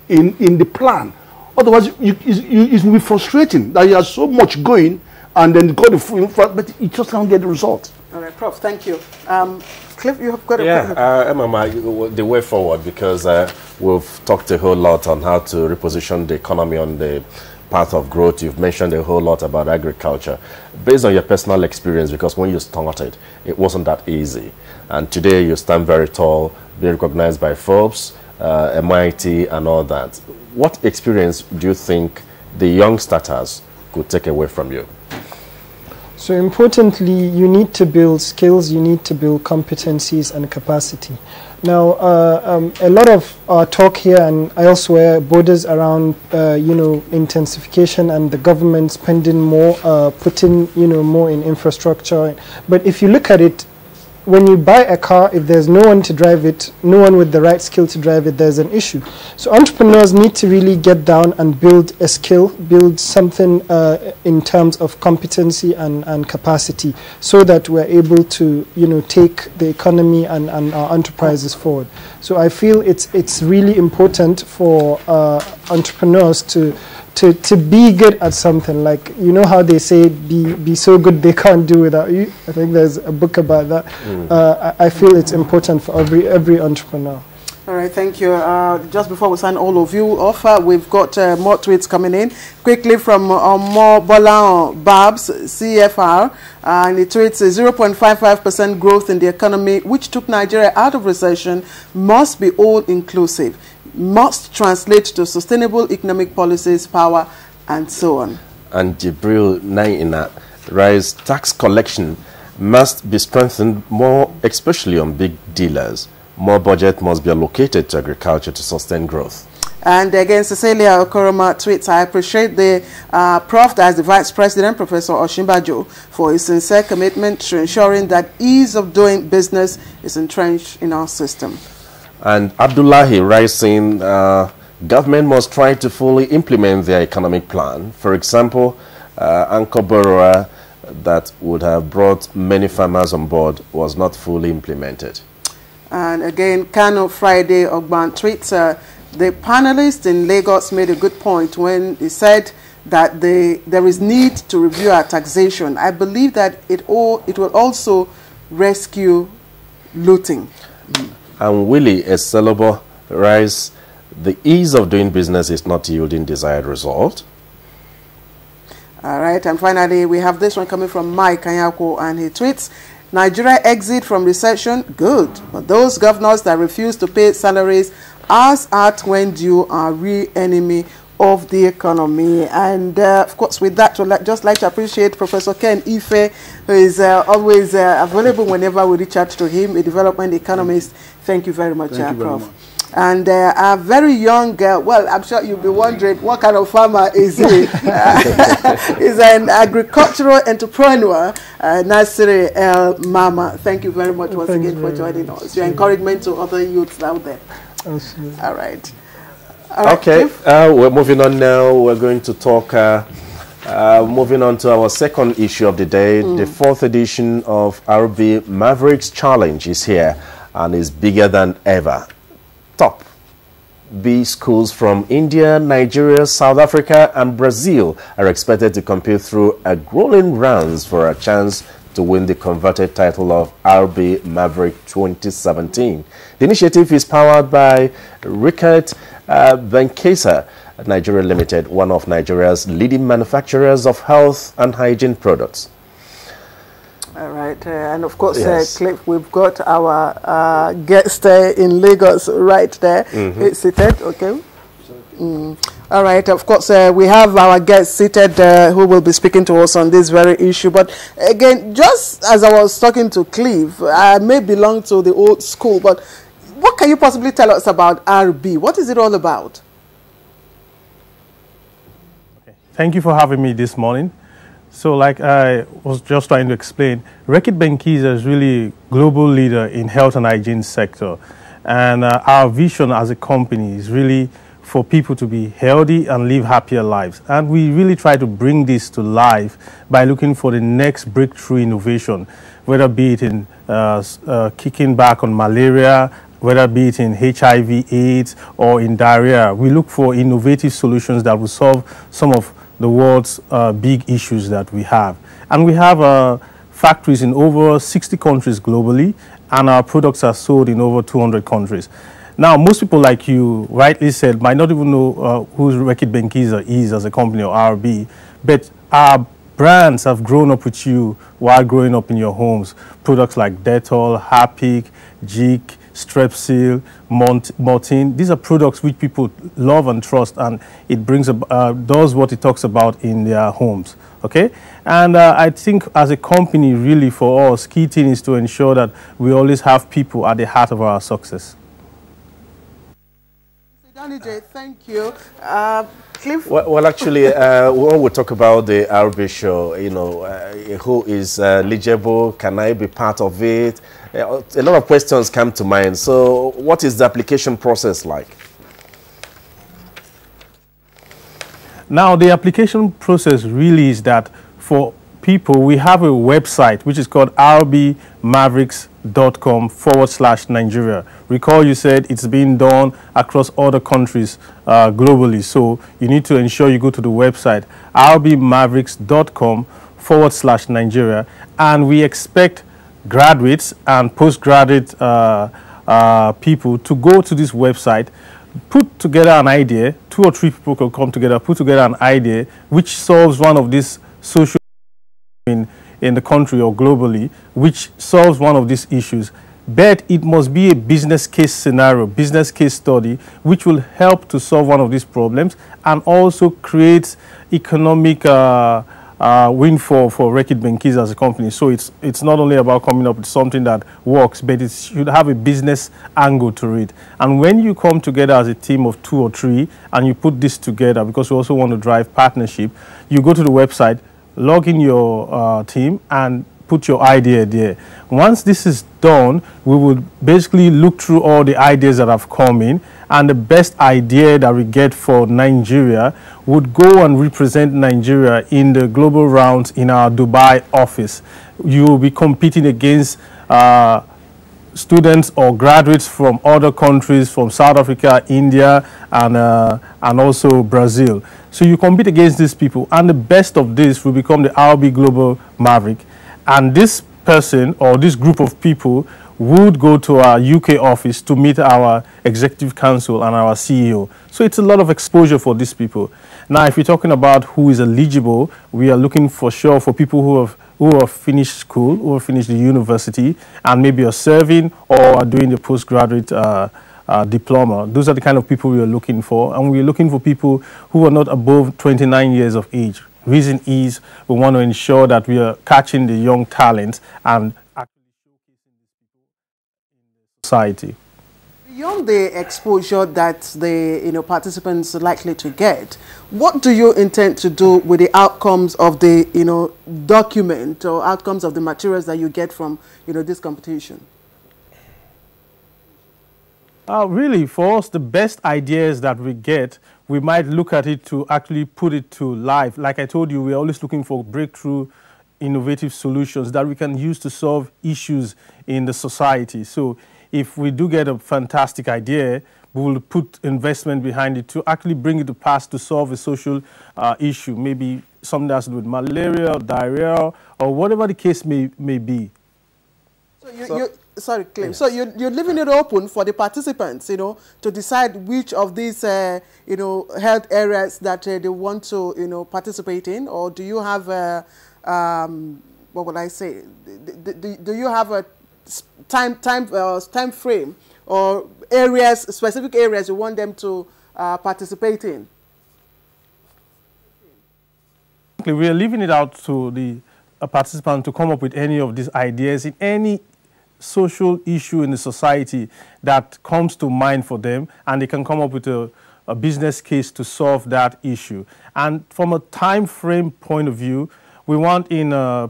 in the plan. Otherwise, it will be frustrating that you have so much going and then got the full, but you just can't get the result. All right, Prof, thank you. Cliff, you have got a question. The way forward, because we've talked a whole lot on how to reposition the economy on the path of growth. You've mentioned a whole lot about agriculture. Based on your personal experience, because when you started, it wasn't that easy. And today you stand very tall, being recognized by Forbes, MIT, and all that. What experience do you think the young starters could take away from you? So importantly, you need to build skills, you need to build competencies and capacity. Now, a lot of our talk here and elsewhere borders around, intensification and the government spending more, putting, more in infrastructure. But if you look at it, when you buy a car, if there's no one to drive it, no one with the right skill to drive it, there's an issue. So entrepreneurs need to really get down and build a skill, build something in terms of competency and capacity, so that we're able to, take the economy and our enterprises forward. So I feel it's really important for entrepreneurs to be good at something. Like, how they say be so good they can't do without you. I think there's a book about that. I feel it's important for every entrepreneur. All right, thank you. Just before we sign all of you off, we've got more tweets coming in. Quickly from Mo Bolan Babs, CFR, and it tweets 0.55% growth in the economy, which took Nigeria out of recession, must be all-inclusive, must translate to sustainable economic policies, power, and so on. And Jibril Naina writes, tax collection must be strengthened more, especially on big dealers. More budget must be allocated to agriculture to sustain growth. And again, Cecilia Okoroma tweets, I appreciate the Prof as the Vice President, Professor Oshimbajo, for his sincere commitment to ensuring that ease of doing business is entrenched in our system. And Abdullahi writing, government must try to fully implement their economic plan. For example, anchor borrower that would have brought many farmers on board was not fully implemented. And again, Kano Friday Ogban tweets, the panelists in Lagos made a good point when he said that there is need to review our taxation. I believe that it will also rescue looting. And Willie Eselobo writes, the ease of doing business is not yielding desired result. All right, and finally, we have this one coming from Mike Kanyako, and he tweets, Nigeria exit from recession, good. But those governors that refuse to pay salaries as at when due are real enemy of the economy. And of course, with that, I'd just like to appreciate Professor Ken Ife, who is always available whenever we reach out to him, a development economist. Thank you very much, Prof. And a very young girl, well, I'm sure you'll be wondering what kind of farmer is he? He's an agricultural entrepreneur, Nasiri El Mama. Thank you very much once again for joining us. Your encouragement to other youths out there. Absolutely. All right. Okay, we're moving on now. We're going to talk, moving on to our second issue of the day. The fourth edition of RB Mavericks Challenge is here and is bigger than ever. Top B schools from India, Nigeria, South Africa, and Brazil are expected to compete through a grueling rounds for a chance to win the converted title of RB Maverick 2017. The initiative is powered by Ricket Benkesa Nigeria Limited, one of Nigeria's leading manufacturers of health and hygiene products. All right, and of course, Cliff, we've got our guest in Lagos right there. It's seated, okay. All right, of course, we have our guest seated who will be speaking to us on this very issue. But again, just as I was talking to Cliff, I may belong to the old school, but what can you possibly tell us about RB? What is it all about? Okay. Thank you for having me this morning. So like I was just trying to explain, Ricket Benkesa is really a global leader in health and hygiene sector. And our vision as a company is really for people to be healthy and live happier lives. And we really try to bring this to life by looking for the next breakthrough innovation, whether be it in kicking back on malaria, whether be it in HIV, AIDS, or in diarrhea. We look for innovative solutions that will solve some of the world's big issues that we have. And we have factories in over 60 countries globally, and our products are sold in over 200 countries. Now, most people, like you rightly said, might not even know who Ricket Benkesa is as a company or RB, but our brands have grown up with you while growing up in your homes. Products like Dettol, Harpic, Jik, Strepsil, Mortin. These are products which people love and trust, and it brings does what it talks about in their homes. Okay, and I think as a company, really for us, key thing is to ensure that we always have people at the heart of our success. Danny J, thank you. Cliff? Well, actually, when we talk about the RB show, you know, who is eligible? Can I be part of it? A lot of questions come to mind. So what is the application process like? Now, the application process really is that for people, we have a website which is called rbmavericks.com/Nigeria. Recall you said it's being done across other countries globally. So you need to ensure you go to the website rbmavericks.com/Nigeria. And we expect graduates and postgraduate people to go to this website, put together an idea. 2 or 3 people can come together, put together an idea which solves one of these social in the country or globally, which solves one of these issues. But it must be a business case scenario, business case study, which will help to solve one of these problems and also create economic windfall for Ricket Benkesa as a company. So it's not only about coming up with something that works, but it should have a business angle to it. And when you come together as a team of 2 or 3 and you put this together, because we also want to drive partnership, you go to the website, log in your team and put your idea there. Once this is done, we will basically look through all the ideas that have come in, and the best idea that we get for Nigeria would go and represent Nigeria in the global rounds in our Dubai office. You will be competing against students or graduates from other countries, from South Africa, India, and also Brazil. So you compete against these people, and the best of this will become the RB Global Maverick. And this person or this group of people would go to our UK office to meet our executive council and our CEO. So it's a lot of exposure for these people. Now, if you're talking about who is eligible, we are looking for sure for people who have finished school, who have finished the university, and maybe are serving or are doing the postgraduate diploma. Those are the kind of people we are looking for, and we're looking for people who are not above 29 years of age. Reason is we want to ensure that we are catching the young talents and actually showcasing these people in the society. Beyond the exposure that the participants are likely to get, what do you intend to do with the outcomes of the document or outcomes of the materials that you get from this competition? Really, for us, the best ideas that we get, we might look at it to actually put it to life. Like I told you, we're always looking for breakthrough, innovative solutions that we can use to solve issues in the society. So if we do get a fantastic idea, we will put investment behind it to actually bring it to pass to solve a social issue, maybe something that's to do with malaria, or diarrhea, or whatever the case may be. Sorry, Clem. Yes. So you're leaving it open for the participants, to decide which of these, health areas that they want to, participate in, or do you have a, what would I say? Do you have a time frame or specific areas you want them to participate in? We are leaving it out to the participant to come up with any of these ideas in any social issue in the society that comes to mind for them, and they can come up with a business case to solve that issue. And from a time frame point of view, we want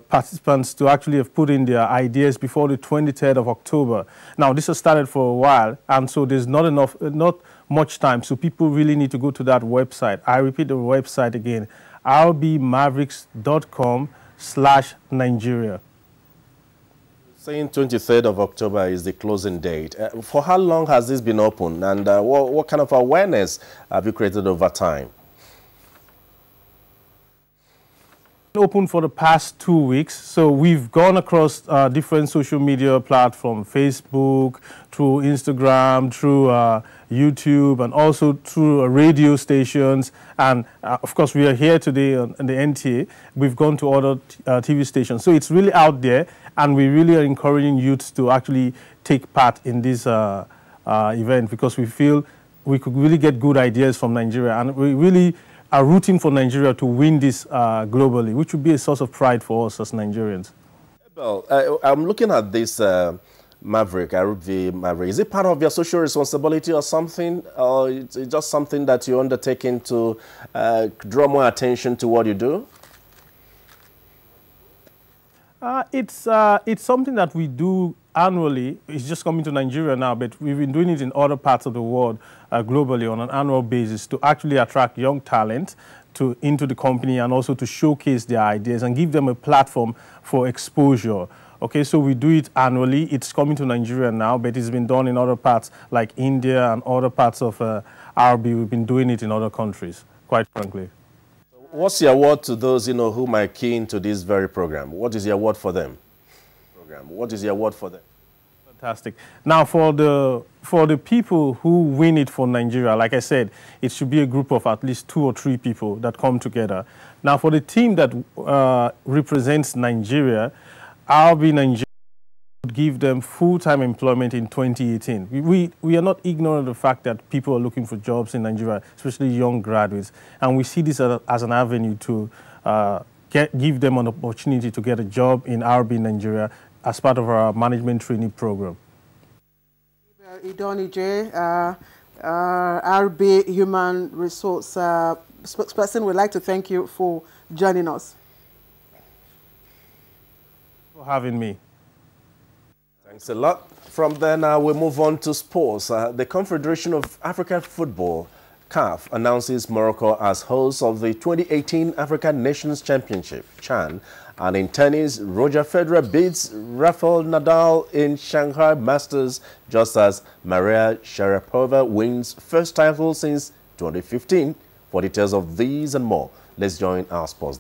participants to actually have put in their ideas before the 23rd of October. Now, this has started for a while, and so there's not much time. So people really need to go to that website. I repeat the website again, rbmavericks.com/Nigeria. Saying 23rd of October is the closing date. For how long has this been open, and what kind of awareness have you created over time? Open for the past 2 weeks, so we've gone across different social media platforms, Facebook, through Instagram, through YouTube, and also through radio stations. And of course, we are here today on the NTA. We've gone to other TV stations, so it's really out there, and we really are encouraging youths to actually take part in this event, because we feel we could really get good ideas from Nigeria, and we really are rooting for Nigeria to win this globally, which would be a source of pride for us as Nigerians. Well, I'm looking at this Maverick, RV Maverick. Is it part of your social responsibility or something, or it's just something that you're undertaking to draw more attention to what you do? It's something that we do annually. It's just coming to Nigeria now, but we've been doing it in other parts of the world globally on an annual basis to actually attract young talent into the company, and also to showcase their ideas and give them a platform for exposure. Okay, so we do it annually. It's coming to Nigeria now, but it's been done in other parts like India and other parts of RB. We've been doing it in other countries, quite frankly. What's your word to those who might key into this very program? What is your word for them? What is your word for them? Fantastic. Now, for the people who win it for Nigeria, like I said, it should be a group of at least 2 or 3 people that come together. Now, for the team that represents Nigeria, RB Nigeria would give them full-time employment in 2018. We are not ignorant of the fact that people are looking for jobs in Nigeria, especially young graduates, and we see this as an avenue to give them an opportunity to get a job in RB Nigeria as part of our management training program. Idonije, RB Human Resource spokesperson, would like to thank you for joining us. For having me. Thanks a lot. From there now, we move on to sports. The Confederation of African Football, CAF, announces Morocco as host of the 2018 African Nations Championship, CHAN. And in tennis, Roger Federer beats Rafael Nadal in Shanghai Masters, just as Maria Sharapova wins first title since 2015. For details of these and more, let's join our sports.